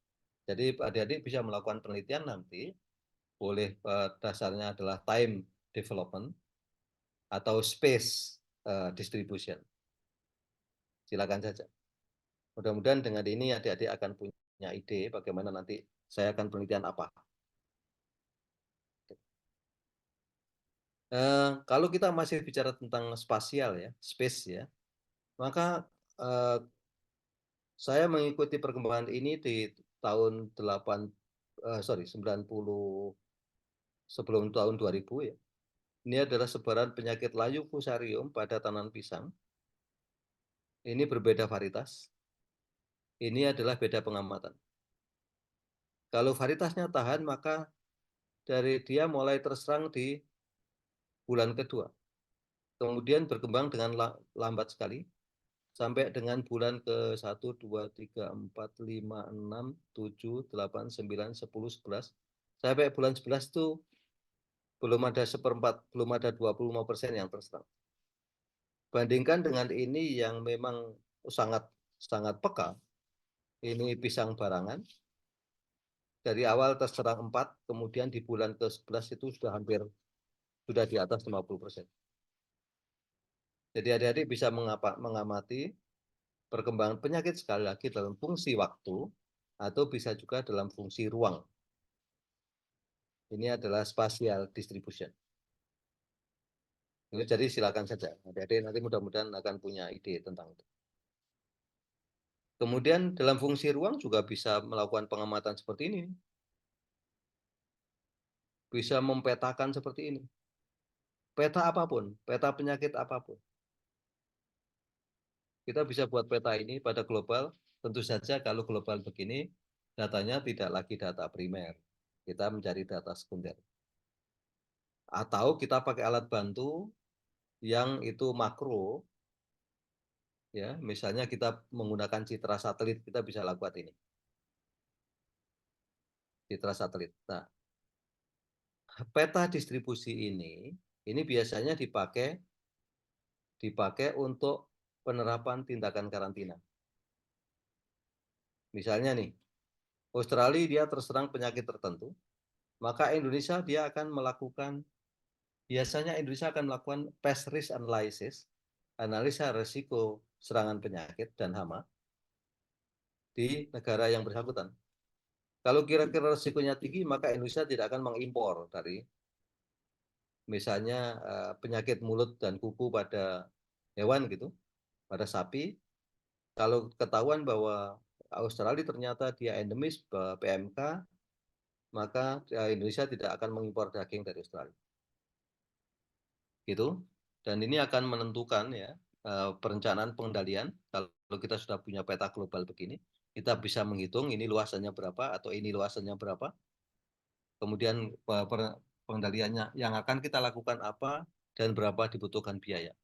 Jadi adik-adik bisa melakukan penelitian nanti, boleh dasarnya adalah time development atau space distribution. Silakan saja. Mudah-mudahan dengan ini adik-adik akan punya ide bagaimana nanti saya akan penelitian apa. Kalau kita masih bicara tentang spasial ya, space ya, maka saya mengikuti perkembangan ini di tahun 90 sebelum tahun 2000 ya. Ini adalah sebaran penyakit layu fusarium pada tanaman pisang. Ini berbeda varietas. Ini adalah beda pengamatan. Kalau varietasnya tahan, maka dari dia mulai terserang di bulan kedua. Kemudian berkembang dengan lambat sekali. Sampai dengan bulan ke 1, 2, 3, 4, 5, 6, 7, 8, 9, 10, 11. Sampai bulan 11 itu belum ada seperempat, belum ada 25% yang terserang. Bandingkan dengan ini yang memang sangat peka, ini pisang barangan. Dari awal terserang 4, kemudian di bulan ke-11 itu sudah di atas 50%. Jadi adik-adik bisa mengamati perkembangan penyakit sekali lagi dalam fungsi waktu atau bisa juga dalam fungsi ruang. Ini adalah spatial distribution. Jadi silakan saja. Adik-adik nanti mudah-mudahan akan punya ide tentang itu. Kemudian dalam fungsi ruang juga bisa melakukan pengamatan seperti ini. Bisa mempetakan seperti ini. Peta apapun, peta penyakit apapun. Kita bisa buat peta ini pada global. Tentu saja kalau global begini, datanya tidak lagi data primer. Kita mencari data sekunder. Atau kita pakai alat bantu yang itu makro, ya, misalnya kita menggunakan citra satelit, kita bisa lakukan ini. Citra satelit. Nah, peta distribusi ini biasanya dipakai untuk penerapan tindakan karantina. Misalnya nih, Australia dia terserang penyakit tertentu, maka Indonesia dia akan melakukan, biasanya Indonesia akan melakukan pest risk analysis, analisa risiko serangan penyakit dan hama di negara yang bersangkutan. Kalau kira-kira risikonya tinggi, maka Indonesia tidak akan mengimpor dari misalnya penyakit mulut dan kuku pada hewan gitu, pada sapi. Kalau ketahuan bahwa Australia ternyata dia endemis PMK, maka Indonesia tidak akan mengimpor daging dari Australia. Gitu. Dan ini akan menentukan ya perencanaan pengendalian. Kalau kita sudah punya peta global begini, kita bisa menghitung ini luasannya berapa atau ini luasannya berapa. Kemudian pengendaliannya yang akan kita lakukan apa dan berapa dibutuhkan biaya.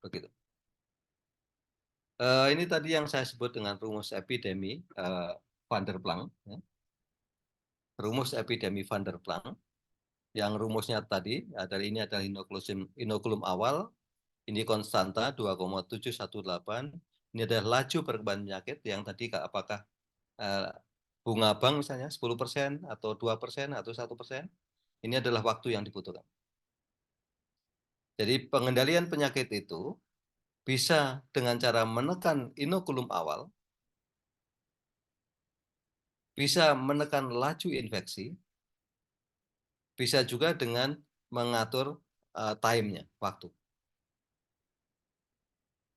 Begitu. Ini tadi yang saya sebut dengan rumus epidemi Van der Plang. Ya. Rumus epidemi Van der Plang. Yang rumusnya tadi adalah ini adalah inokulum awal, ini konstanta 2,718. Ini adalah laju perkembangan penyakit yang tadi apakah bunga bank misalnya 10% atau 2% atau 1%, ini adalah waktu yang dibutuhkan. Jadi pengendalian penyakit itu bisa dengan cara menekan inokulum awal, bisa menekan laju infeksi, bisa juga dengan mengatur time-nya, waktu.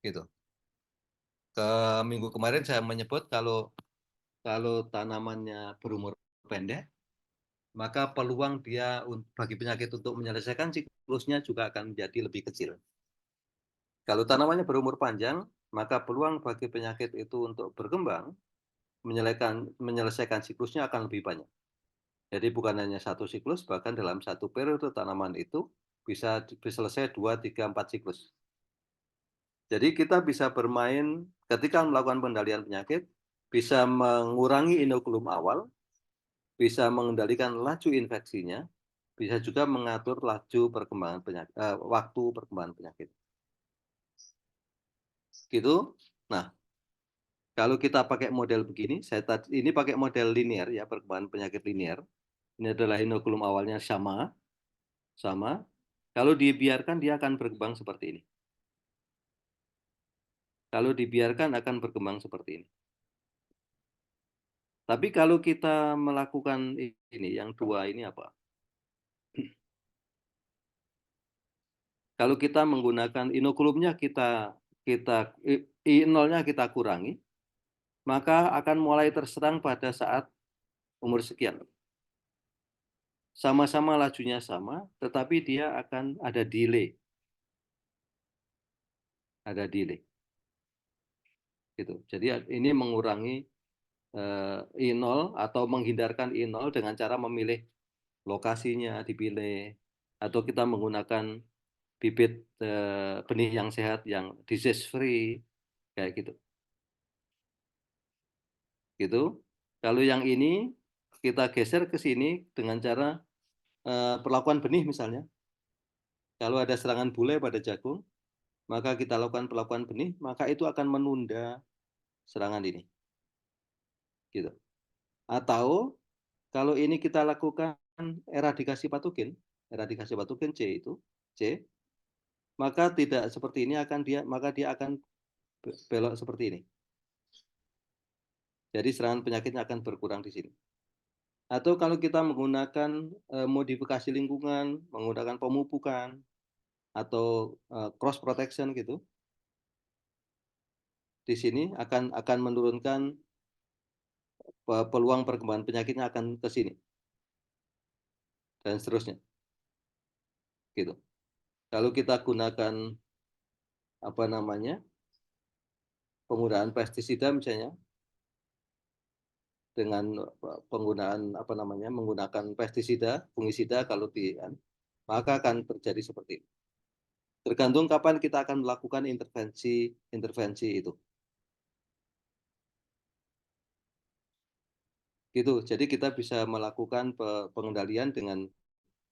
Gitu. Minggu kemarin saya menyebut kalau tanamannya berumur pendek, maka peluang dia bagi penyakit untuk menyelesaikan siklusnya juga akan menjadi lebih kecil. Kalau tanamannya berumur panjang, maka peluang bagi penyakit itu untuk berkembang, menyelesaikan siklusnya akan lebih banyak. Jadi bukan hanya satu siklus, bahkan dalam satu periode tanaman itu bisa selesai 2, 3, 4 siklus. Jadi kita bisa bermain ketika melakukan pengendalian penyakit, bisa mengurangi inokulum awal, bisa mengendalikan laju infeksinya, bisa juga mengatur laju perkembangan penyakit, waktu perkembangan penyakit. Gitu. Nah, kalau kita pakai model begini, ini pakai model linear ya, perkembangan penyakit linear. Ini adalah inokulum awalnya sama. Kalau dibiarkan dia akan berkembang seperti ini. Kalau dibiarkan akan berkembang seperti ini. Tapi kalau kita melakukan ini, yang dua ini apa? Kalau kita menggunakan inokulumnya I0-nya kita kurangi, maka akan mulai terserang pada saat umur sekian. Sama-sama lajunya sama, tetapi dia akan ada delay. Ada delay. Gitu. Jadi ini mengurangi I0 atau menghindarkan I0 dengan cara memilih lokasinya dipilih, atau kita menggunakan bibit benih yang sehat, yang disease free, kayak gitu. Gitu. Kalau yang ini kita geser ke sini dengan cara perlakuan benih misalnya. Kalau ada serangan bule pada jagung, maka kita lakukan perlakuan benih, maka itu akan menunda serangan ini. Gitu. Atau kalau ini kita lakukan eradikasi patogen C itu, C, maka tidak seperti ini maka dia akan belok seperti ini. Jadi serangan penyakitnya akan berkurang di sini. Atau kalau kita menggunakan modifikasi lingkungan, menggunakan pemupukan atau cross protection gitu, di sini akan menurunkan peluang perkembangan penyakitnya akan ke sini dan seterusnya. Gitu. Kalau kita gunakan penggunaan pestisida misalnya, dengan penggunaan menggunakan pestisida, fungisida kalau maka akan terjadi seperti ini. Tergantung kapan kita akan melakukan intervensi itu. Gitu. Jadi kita bisa melakukan pengendalian dengan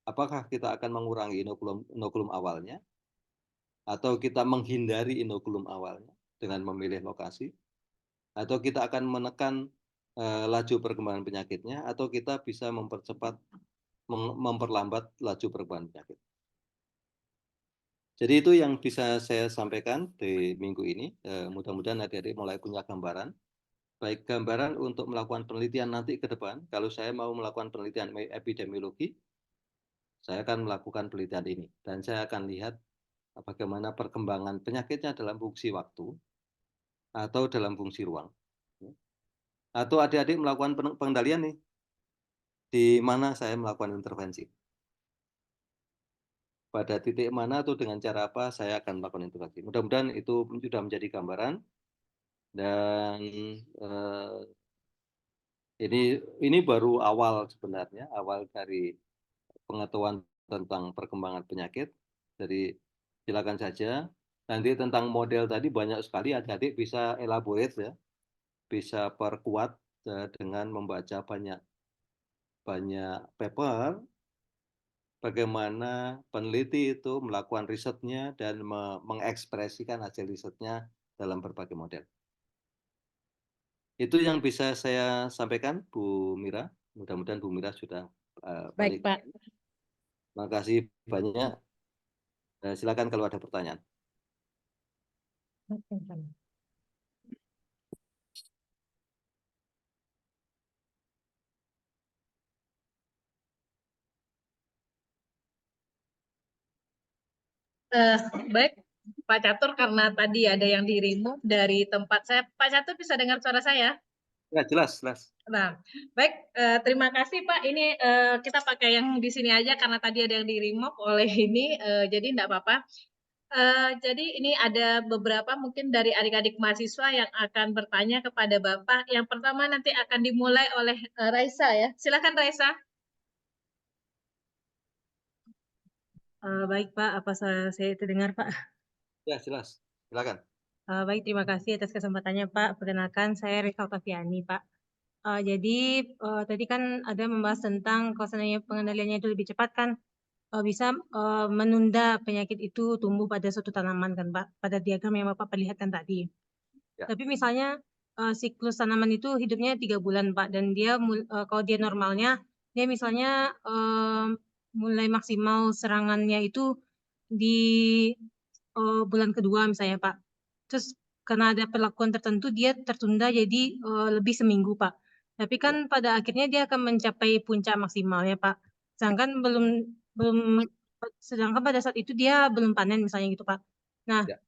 apakah kita akan mengurangi inokulum awalnya, atau kita menghindari inokulum awalnya dengan memilih lokasi, atau kita akan menekan laju perkembangan penyakitnya, atau kita bisa memperlambat laju perkembangan penyakit. Jadi itu yang bisa saya sampaikan di minggu ini. Mudah-mudahan adik-adik mulai punya gambaran. Baik gambaran untuk melakukan penelitian nanti ke depan. Kalau saya mau melakukan penelitian epidemiologi, saya akan melakukan penelitian ini. Dan saya akan lihat bagaimana perkembangan penyakitnya dalam fungsi waktu atau dalam fungsi ruang. Atau adik-adik melakukan pengendalian nih, di mana saya melakukan intervensi. Pada titik mana atau dengan cara apa saya akan melakukan intervensi. Mudah-mudahan itu sudah menjadi gambaran. Dan ini baru awal sebenarnya, awal dari pengetahuan tentang perkembangan penyakit. Jadi silakan saja. Nanti tentang model tadi banyak sekali, adik-adik bisa elaborate ya, bisa perkuat dengan membaca banyak paper, bagaimana peneliti itu melakukan risetnya dan mengekspresikan hasil risetnya dalam berbagai model. Itu yang bisa saya sampaikan, Bu Mira. Mudah-mudahan Bu Mira sudah Baik, balik. Pak. Makasih banyak. Silakan kalau ada pertanyaan. Eh, baik, Pak Catur, karena tadi ada yang di remove dari tempat saya. Pak Catur bisa dengar suara saya? Ya, jelas, jelas. Nah, baik, terima kasih Pak. Ini kita pakai yang di sini aja karena tadi ada yang di remove oleh ini, jadi enggak apa-apa. Jadi ini ada beberapa mungkin dari adik-adik mahasiswa yang akan bertanya kepada Bapak. Yang pertama nanti akan dimulai oleh Raisa ya. Silakan Raisa. Baik Pak, apa saya terdengar Pak? Ya, jelas. Silakan. Baik, terima kasih atas kesempatannya Pak. Perkenalkan, saya Risa Oktaviani Pak. Jadi tadi kan ada membahas tentang kalau seandainya pengendaliannya itu lebih cepat kan bisa menunda penyakit itu tumbuh pada suatu tanaman kan Pak, pada diagram yang Bapak perlihatkan tadi. Ya. Tapi misalnya siklus tanaman itu hidupnya 3 bulan Pak, dan dia kalau dia normalnya, dia misalnya mulai maksimal serangannya itu di bulan kedua misalnya Pak. Terus karena ada perlakuan tertentu dia tertunda jadi lebih seminggu Pak. Tapi kan pada akhirnya dia akan mencapai puncak maksimalnya Pak. Sedangkan sedangkan pada saat itu dia belum panen misalnya gitu Pak. Nah, Ya.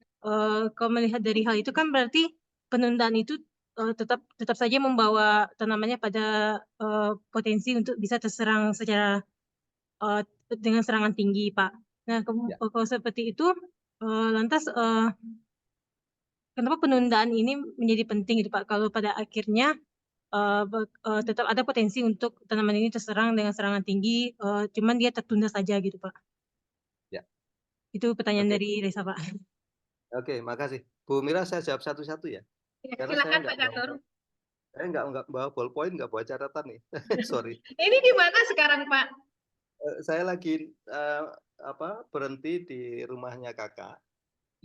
kalau melihat dari hal itu kan berarti penundaan itu tetap saja membawa tanamannya pada potensi untuk bisa terserang secara dengan serangan tinggi Pak. Nah, Ya. kalau seperti itu lantas kenapa penundaan ini menjadi penting gitu Pak? Kalau pada akhirnya tetap ada potensi untuk tanaman ini terserang dengan serangan tinggi, cuman dia tertunda saja gitu Pak. Ya. Itu pertanyaan Oke. dari Reza Pak. Oke, makasih. Bu Mira, saya jawab satu-satu ya. Karena Silakan Pak Catur. saya nggak bawa ballpoint, nggak bawa catatan nih. Sorry. Ini di mana sekarang Pak? Saya lagi berhenti di rumahnya kakak.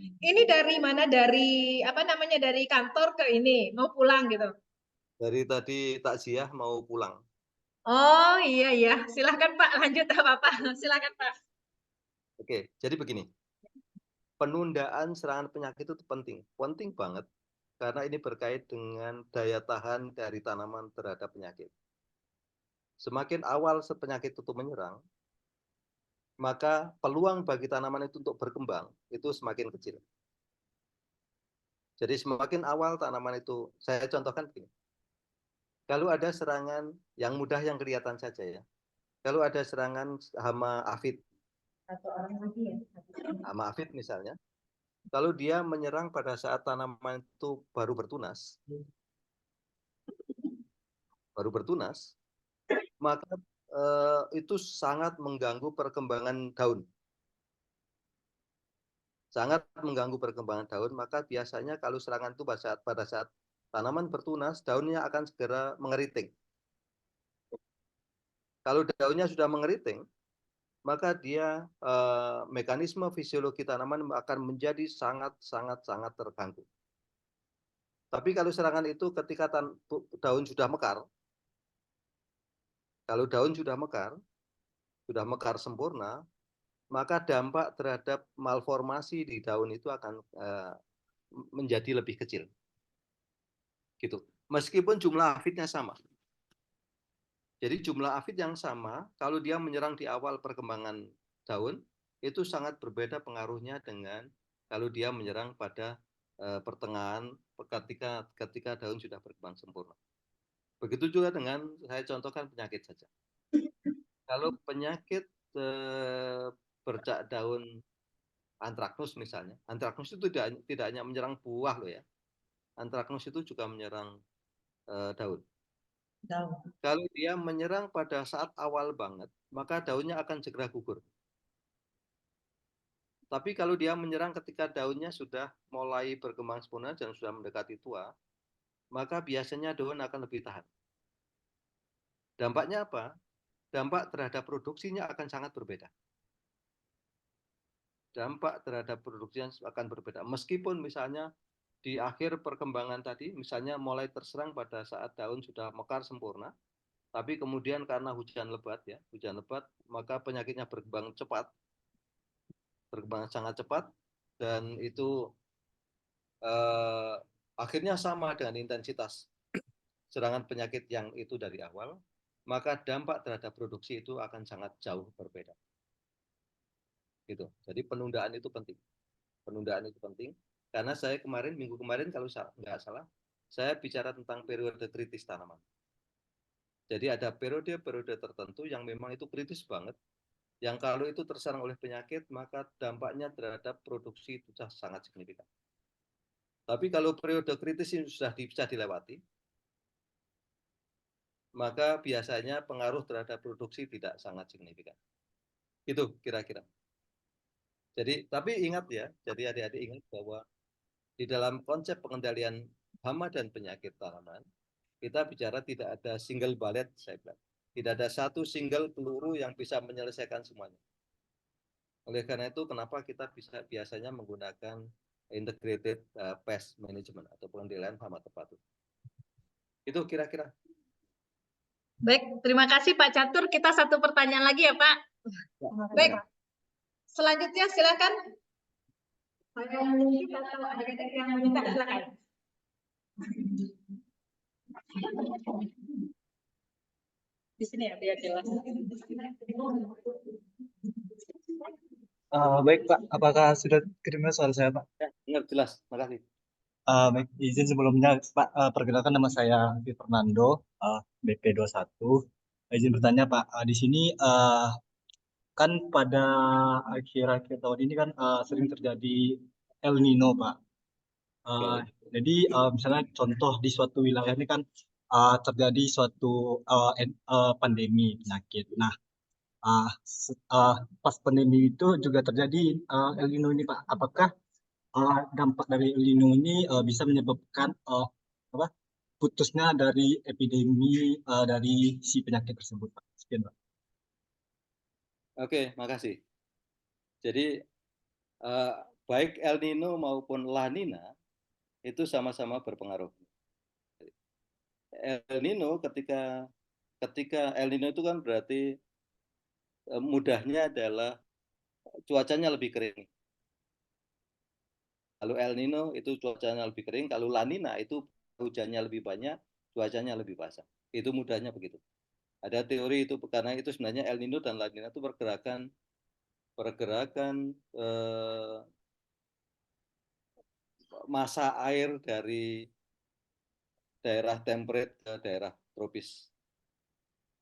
Ini dari mana? Dari apa namanya? Dari kantor ke ini mau pulang gitu. Dari tadi takziah mau pulang. Oh iya iya, silakan Pak, lanjut apa-apa. Silakan Pak. Oke, jadi begini. Penundaan serangan penyakit itu penting banget karena ini berkait dengan daya tahan dari tanaman terhadap penyakit. Semakin awal penyakit itu menyerang, maka peluang bagi tanaman itu untuk berkembang itu semakin kecil. Jadi semakin awal tanaman itu, saya contohkan begini. Kalau ada serangan yang mudah yang kelihatan saja ya. Kalau ada serangan hama afid, hama afid misalnya, kalau dia menyerang pada saat tanaman itu baru bertunas, maka itu sangat mengganggu perkembangan daun. Sangat mengganggu perkembangan daun, maka biasanya kalau serangan itu pada saat tanaman bertunas, daunnya akan segera mengeriting. Kalau daunnya sudah mengeriting, maka dia mekanisme fisiologi tanaman akan menjadi sangat terganggu. Tapi kalau serangan itu ketika daun sudah mekar, kalau daun sudah mekar sempurna, maka dampak terhadap malformasi di daun itu akan menjadi lebih kecil. Gitu. Meskipun jumlah afidnya sama. Jadi jumlah afid yang sama, kalau dia menyerang di awal perkembangan daun, itu sangat berbeda pengaruhnya dengan kalau dia menyerang pada pertengahan ketika daun sudah berkembang sempurna. Begitu juga dengan saya contohkan penyakit saja. Kalau penyakit bercak daun antraknus misalnya, antraknus itu tidak hanya menyerang buah loh ya, antraknus itu juga menyerang daun. Kalau dia menyerang pada saat awal banget, maka daunnya akan segera gugur. Tapi kalau dia menyerang ketika daunnya sudah mulai berkembang sempurna dan sudah mendekati tua, maka biasanya daun akan lebih tahan. Dampaknya apa? Dampak terhadap produksinya akan sangat berbeda. Dampak terhadap produksinya akan berbeda. Meskipun misalnya di akhir perkembangan tadi, misalnya mulai terserang pada saat daun sudah mekar sempurna, tapi kemudian karena hujan lebat ya, maka penyakitnya berkembang sangat cepat, dan itu akhirnya sama dengan intensitas serangan penyakit yang itu dari awal, maka dampak terhadap produksi itu akan sangat jauh berbeda. Gitu. Jadi penundaan itu penting. Karena saya minggu kemarin kalau nggak salah, saya bicara tentang periode kritis tanaman. Jadi ada periode-periode tertentu yang memang itu kritis banget, yang kalau itu terserang oleh penyakit, maka dampaknya terhadap produksi itu sangat signifikan. Tapi kalau periode kritis ini sudah bisa dilewati, maka biasanya pengaruh terhadap produksi tidak sangat signifikan. Itu kira-kira. Jadi, tapi ingat ya, jadi adik-adik ingat bahwa di dalam konsep pengendalian hama dan penyakit tanaman, kita bicara tidak ada single bullet, saya bilang. Tidak ada satu single peluru yang bisa menyelesaikan semuanya. Oleh karena itu, kenapa kita biasanya menggunakan integrated pest management atau pengendalian hama tepat. Itu kira-kira. Baik, terima kasih Pak Catur. Kita satu pertanyaan lagi ya Pak. Baik, selanjutnya silakan. Kita tahu adik-adik yang meminta, silakan. Di sini ya, biar jelas. Baik Pak, apakah sudah kedengar suara saya Pak? Ya, dengar jelas, makasih. Baik, izin sebelumnya Pak, perkenalkan nama saya Fernando, BP21. Izin bertanya Pak, di sini kan pada akhir-akhir tahun ini kan sering terjadi El Nino Pak. Jadi misalnya contoh di suatu wilayah ini kan terjadi suatu pandemi penyakit. Nah, pas pandemi itu juga terjadi El Nino ini Pak. Apakah dampak dari El Nino ini bisa menyebabkan putusnya dari epidemi dari si penyakit tersebut, Pak? Sekian, Pak. Oke, makasih. Jadi baik El Nino maupun La Nina itu sama-sama berpengaruh. El Nino ketika El Nino itu kan berarti mudahnya adalah cuacanya lebih kering. Kalau El Nino itu cuacanya lebih kering, kalau La Nina itu hujannya lebih banyak, cuacanya lebih basah. Itu mudahnya begitu. Ada teori itu karena itu sebenarnya El Nino dan La Nina itu pergerakan massa air dari daerah temperate ke daerah tropis.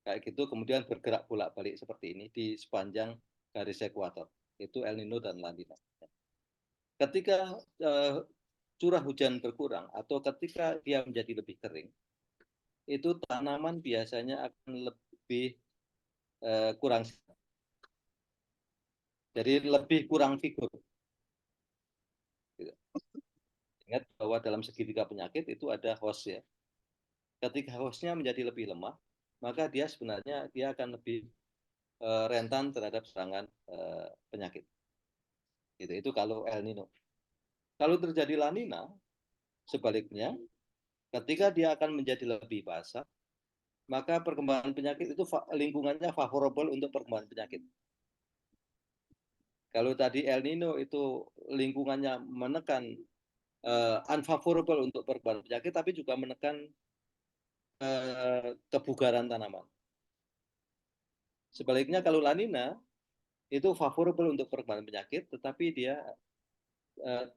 Kayak gitu kemudian bergerak bolak-balik seperti ini di sepanjang garis ekuator. Itu El Nino dan La Nina. Ketika curah hujan berkurang atau ketika dia menjadi lebih kering, itu tanaman biasanya akan lebih kurang, jadi lebih kurang figur. Ingat bahwa dalam segitiga penyakit itu ada host ya. Ketika hostnya menjadi lebih lemah, maka dia sebenarnya dia akan lebih rentan terhadap serangan penyakit. Itu kalau El Nino. Kalau terjadi La Nina, sebaliknya, ketika dia akan menjadi lebih basah, maka perkembangan penyakit itu lingkungannya favorable untuk perkembangan penyakit. Kalau tadi El Nino itu lingkungannya menekan unfavorable untuk perkembangan penyakit, tapi juga menekan kebugaran tanaman. Sebaliknya kalau La Nina itu favorable untuk perkembangan penyakit, tetapi dia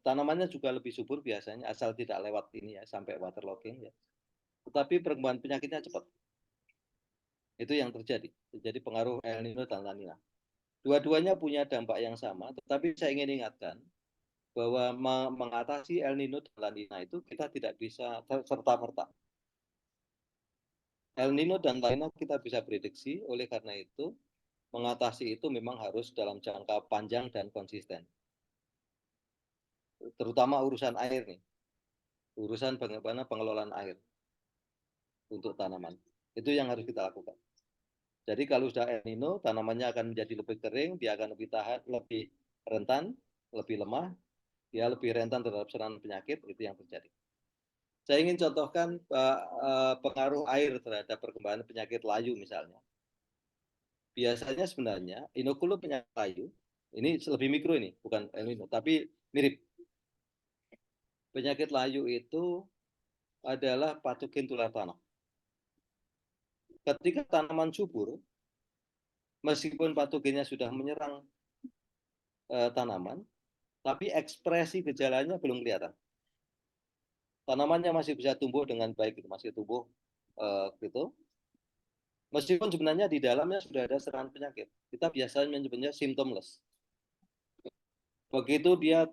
tanamannya juga lebih subur biasanya, asal tidak lewat ini ya sampai waterlogging ya. Tetapi perkembangan penyakitnya cepat. Itu yang terjadi. Jadi pengaruh El Nino dan La Nina. Dua-duanya punya dampak yang sama, tetapi saya ingin ingatkan bahwa mengatasi El Nino dan La Nina itu kita tidak bisa serta-merta. El Nino dan La Nina kita bisa prediksi, oleh karena itu mengatasi itu memang harus dalam jangka panjang dan konsisten. Terutama urusan air nih. Urusan bagaimana pengelolaan air untuk tanaman. Itu yang harus kita lakukan. Jadi kalau sudah El Nino, tanamannya akan menjadi lebih kering, dia akan lebih tahan, lebih rentan, lebih lemah. dia lebih rentan terhadap serangan penyakit, itu yang terjadi. Saya ingin contohkan pengaruh air terhadap perkembangan penyakit layu misalnya. Biasanya sebenarnya inokulum penyakit layu, ini lebih mikro ini, bukan El Nino, tapi mirip. Penyakit layu itu adalah patogen tular tanah. Ketika tanaman subur, meskipun patogennya sudah menyerang tanaman, tapi ekspresi gejalanya belum kelihatan. Tanamannya masih bisa tumbuh dengan baik, masih tumbuh gitu. Meskipun sebenarnya di dalamnya sudah ada serangan penyakit. Kita biasanya menyebutnya symptomless. Begitu dia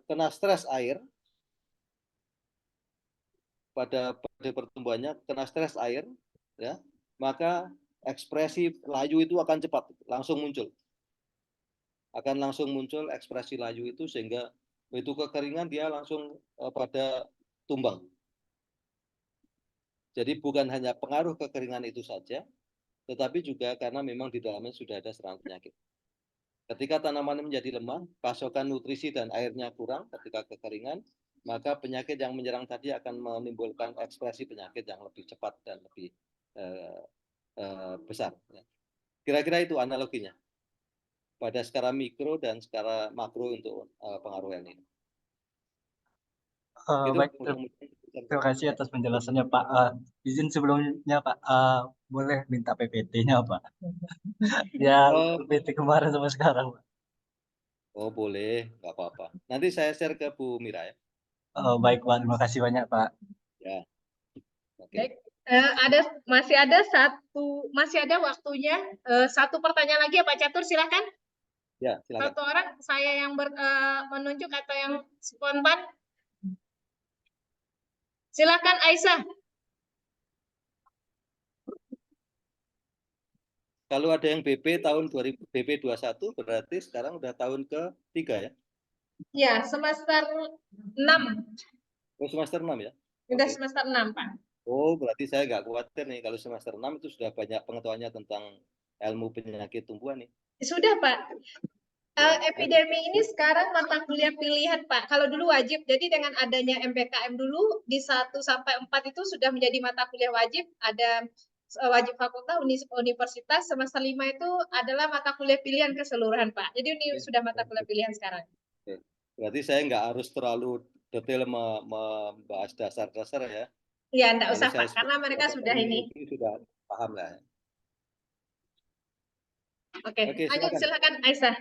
kena stres air, pada pertumbuhannya kena stres air, ya, maka ekspresi layu itu akan cepat, langsung muncul. Akan langsung muncul ekspresi layu itu, sehingga begitu kekeringan dia langsung pada tumbang. Jadi bukan hanya pengaruh kekeringan itu saja, tetapi juga karena memang di dalamnya sudah ada serangan penyakit. Ketika tanaman menjadi lemah, pasokan nutrisi dan airnya kurang ketika kekeringan, maka penyakit yang menyerang tadi akan menimbulkan ekspresi penyakit yang lebih cepat dan lebih besar. Kira-kira itu analoginya pada skala mikro dan skala makro untuk pengaruh El Nino. Baik, terima kasih atas penjelasannya Pak. Izin sebelumnya Pak, boleh minta PPT-nya Pak? Ya, PPT kemarin sampai sekarang Pak. Oh boleh, nggak apa-apa. Nanti saya share ke Bu Mira ya. Baik Pak, terima kasih banyak Pak. Ya. Oke. Baik, masih ada waktunya. Satu pertanyaan lagi ya Pak Catur, silakan. Ya, silakan. Satu orang, saya yang menunjuk atau yang spontan. Silakan Aisyah. Kalau ada yang BP tahun 2000 BP 21 berarti sekarang udah tahun ke-3 ya? Ya, semester 6. Oh, semester 6 ya? Sudah Okay. semester 6, Pak. Oh, berarti saya nggak khawatir nih kalau semester 6 itu sudah banyak pengetahuannya tentang ilmu penyakit tumbuhan nih. Sudah, Pak. Epidemi ini sekarang mata kuliah pilihan, Pak. Kalau dulu wajib, jadi dengan adanya MPKM dulu di 1 sampai 4 itu sudah menjadi mata kuliah wajib. Ada wajib fakultas universitas, semester 5 itu adalah mata kuliah pilihan keseluruhan, Pak. Jadi ini sudah mata kuliah pilihan sekarang. Berarti saya nggak harus terlalu detail membahas dasar-dasar ya. Ya, enggak usah Pak, karena mereka sudah ini. Sudah paham lah. Oke, lanjut silakan Aisyah.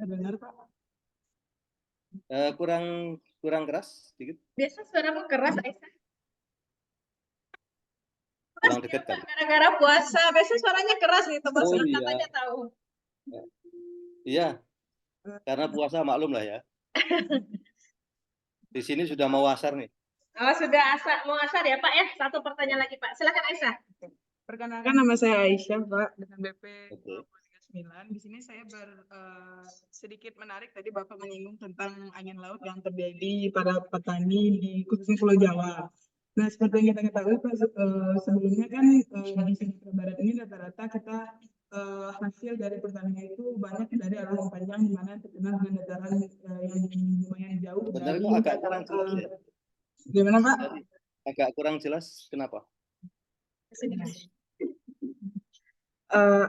Dengar Pak? Kurang keras sedikit. Biasa suaramu keras Aisyah. Kurang dekat kan? Gara-gara puasa, biasa suaranya keras nih, teman iya. aja tahu. Iya, karena puasa maklum lah ya. Di sini sudah mau asar nih. Oh, sudah mau asar ya Pak ya? Satu pertanyaan lagi Pak. Silakan Aisyah. Perkenalkan nama saya Aisyah Pak dengan BP 239. Di sini saya sedikit menarik tadi Bapak menyinggung tentang angin laut yang terjadi pada petani di khususnya Pulau Jawa. Nah, seperti yang kita ketahui Pak, sebelumnya kan di Sumatera Barat ini rata-rata kita hasil dari pertanian itu banyak dari arah yang panjang di mana terkenal dengan dataran yang lumayan jauh. Benar kok agak kurang jelas ya. Gimana Pak? Agak kurang jelas, kenapa?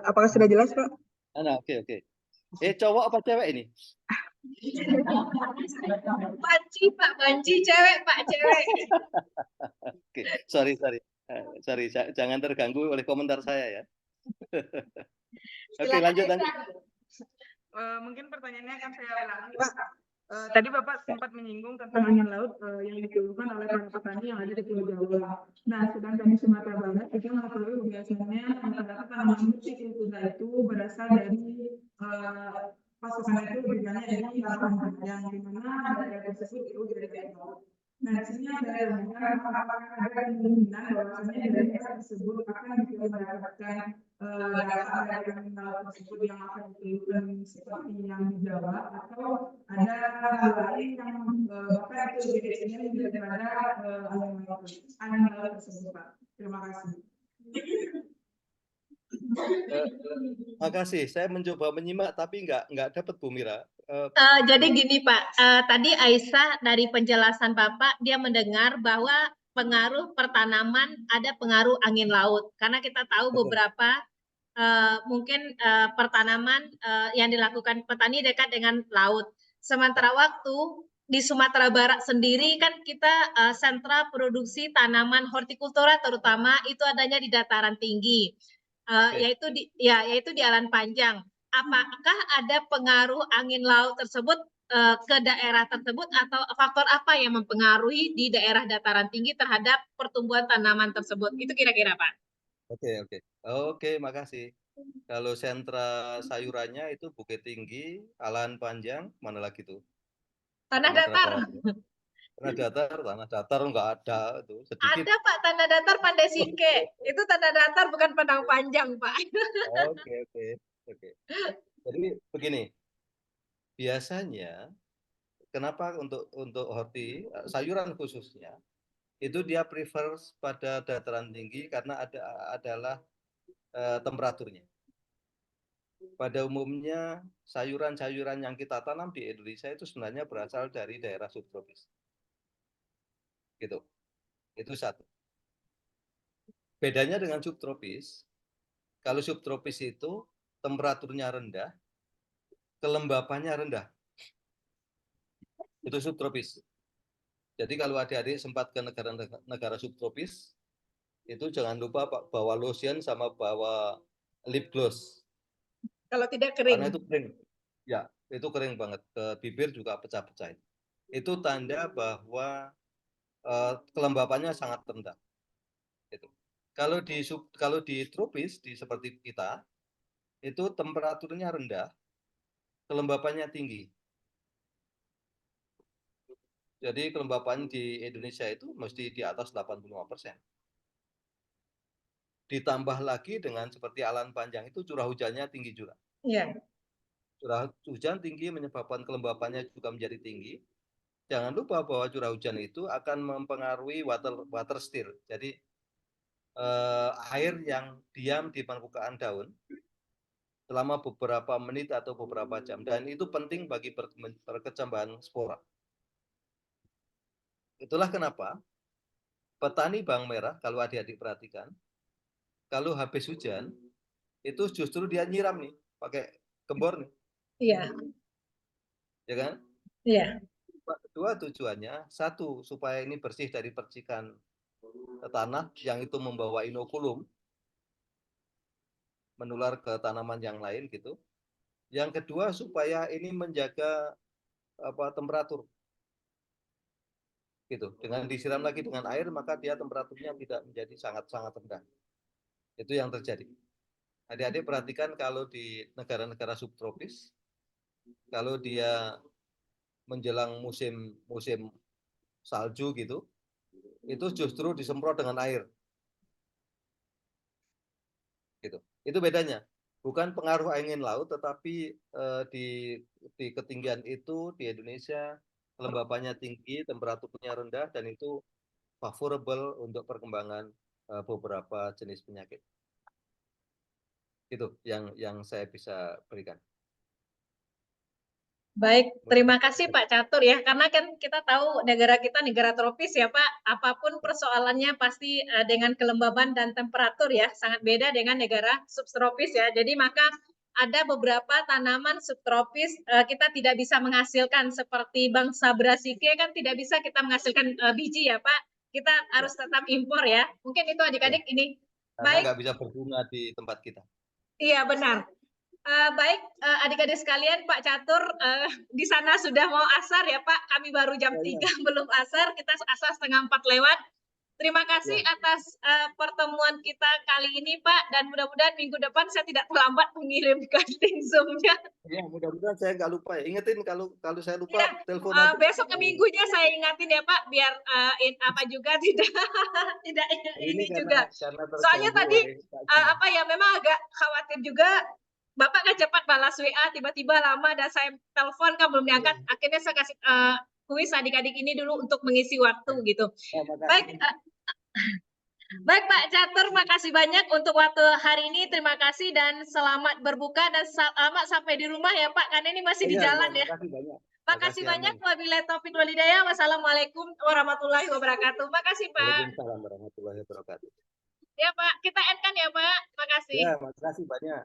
Apakah sudah jelas Pak? Nah, oke. Cowok apa cewek ini? Banci Pak, Banci cewek Pak, cewek. Oke, sorry. Jangan terganggu oleh komentar saya ya. Oke, lanjut. Mungkin pertanyaannya akan saya ulangi Pak. Tadi Bapak sempat menyinggung tentang angin laut yang dikeluhkan oleh para petani yang ada di Pulau Jawa. Nah, sedangkan di Sumatera Barat kita mengetahui biasanya rata-rata tanaman musik itu berasal dari pasokan itu lebih banyak dari lahan yang dimana daerah tersebut itu dari air laut. Nah, di sini saya tanyakan apakah ada kemungkinan bahwasanya dari daerah tersebut akan mendapatkan data dari angin laut tersebut yang akan dikeluhkan seperti yang di Jawa, atau ada hal lain yang bahkan itu lebih ekstrim daripada angin laut tersebut Pak. Terima kasih. Makasih, saya mencoba menyimak tapi nggak dapat Bu Mira. Jadi gini Pak, tadi Aisyah dari penjelasan Bapak dia mendengar bahwa pengaruh pertanaman ada pengaruh angin laut karena kita tahu Betul. beberapa mungkin pertanaman yang dilakukan petani dekat dengan laut. Sementara waktu di Sumatera Barat sendiri kan kita sentra produksi tanaman hortikultura terutama itu adanya di dataran tinggi, yaitu di Alan Panjang. Apakah ada pengaruh angin laut tersebut ke daerah tersebut atau faktor apa yang mempengaruhi di daerah dataran tinggi terhadap pertumbuhan tanaman tersebut? Itu kira-kira Pak. Oke, makasih. Kalau sentra sayurannya itu Bukit Tinggi, Alan Panjang, mana lagi tuh? Tanah datar. Tanah datar nggak ada itu sedikit. Ada Pak, tanah datar Pandai Singke. Itu tanah datar bukan Padang Panjang Pak. Oke. Jadi begini, biasanya kenapa untuk sayuran khususnya itu dia prefer pada dataran tinggi karena adalah temperaturnya. Pada umumnya sayuran-sayuran yang kita tanam di Indonesia itu sebenarnya berasal dari daerah subtropis. Gitu. Itu satu. Bedanya dengan subtropis, kalau subtropis itu temperaturnya rendah, kelembapannya rendah. Itu subtropis. Jadi kalau adik-adik sempat ke negara subtropis, itu jangan lupa bawa lotion sama bawa lip gloss. Kalau tidak kering. Karena itu kering. Ya, itu kering banget. Ke bibir juga pecah-pecah. Itu tanda bahwa kelembapannya sangat rendah. Gitu. Kalau di tropis, seperti kita, itu temperaturnya rendah, kelembapannya tinggi. Jadi kelembapan di Indonesia itu mesti di atas 85%. Ditambah lagi dengan seperti Alan Panjang itu curah hujannya tinggi juga. Iya. Curah hujan tinggi menyebabkan kelembapannya juga menjadi tinggi. Jangan lupa bahwa curah hujan itu akan mempengaruhi water stir. Jadi air yang diam di permukaan daun selama beberapa menit atau beberapa jam. Dan itu penting bagi perkecambahan spora. Itulah kenapa petani bawang merah, kalau adik-adik perhatikan, kalau habis hujan, itu justru dia nyiram nih, pakai gembor nih. Iya. Ya kan? Iya. Kedua tujuannya, satu, supaya ini bersih dari percikan tanah yang itu membawa inokulum, menular ke tanaman yang lain gitu. Yang kedua, supaya ini menjaga temperatur. Gitu. Dengan disiram lagi dengan air, maka dia temperaturnya tidak menjadi sangat-sangat rendah. Itu yang terjadi. Adik-adik perhatikan kalau di negara-negara subtropis, kalau dia menjelang musim salju gitu, itu justru disemprot dengan air. Gitu. Itu bedanya. Bukan pengaruh angin laut, tetapi di ketinggian itu di Indonesia kelembapannya tinggi, temperaturnya rendah, dan itu favorable untuk perkembangan beberapa jenis penyakit. Itu yang saya bisa berikan. Baik, terima kasih Pak Catur ya, karena kan kita tahu negara kita negara tropis ya Pak, apapun persoalannya pasti dengan kelembaban dan temperatur ya, sangat beda dengan negara subtropis ya. Jadi maka ada beberapa tanaman subtropis kita tidak bisa menghasilkan seperti bangsa Brassicae kan tidak bisa kita menghasilkan biji ya Pak, kita harus tetap impor ya. Mungkin itu adik-adik ini. Karena Baik. nggak bisa berbunga di tempat kita. Iya benar. Baik, adik-adik sekalian, Pak Catur di sana sudah mau asar ya Pak. Kami baru jam 3 belum asar, kita asar setengah 4 lewat. Terima kasih atas pertemuan kita kali ini Pak, dan mudah-mudahan minggu depan saya tidak terlambat mengirimkan link Zoom-nya. Ya, mudah-mudahan saya nggak lupa ya. Ingetin kalau saya lupa Ya, telepon aja. besok ke minggunya saya ingatin ya Pak, biar apa juga tidak ini juga. Soalnya tadi memang agak khawatir juga. Bapak kan cepat balas WA, tiba-tiba lama dan saya telepon kan belum diangkat. Akhirnya saya kasih kuis adik-adik ini dulu untuk mengisi waktu gitu. Baik, Baik Pak Catur, makasih banyak untuk waktu hari ini. Terima kasih dan selamat berbuka dan selamat sampai di rumah ya Pak, karena ini masih di jalan ya. Makasih banyak. Makasih banyak. Amin. Wabillahi taufiq wal hidayah. Wassalamualaikum warahmatullahi wabarakatuh. Makasih Pak. Waalaikumsalam warahmatullahi wabarakatuh. Ya Pak, kita end kan ya Pak. Makasih. Ya, makasih banyak.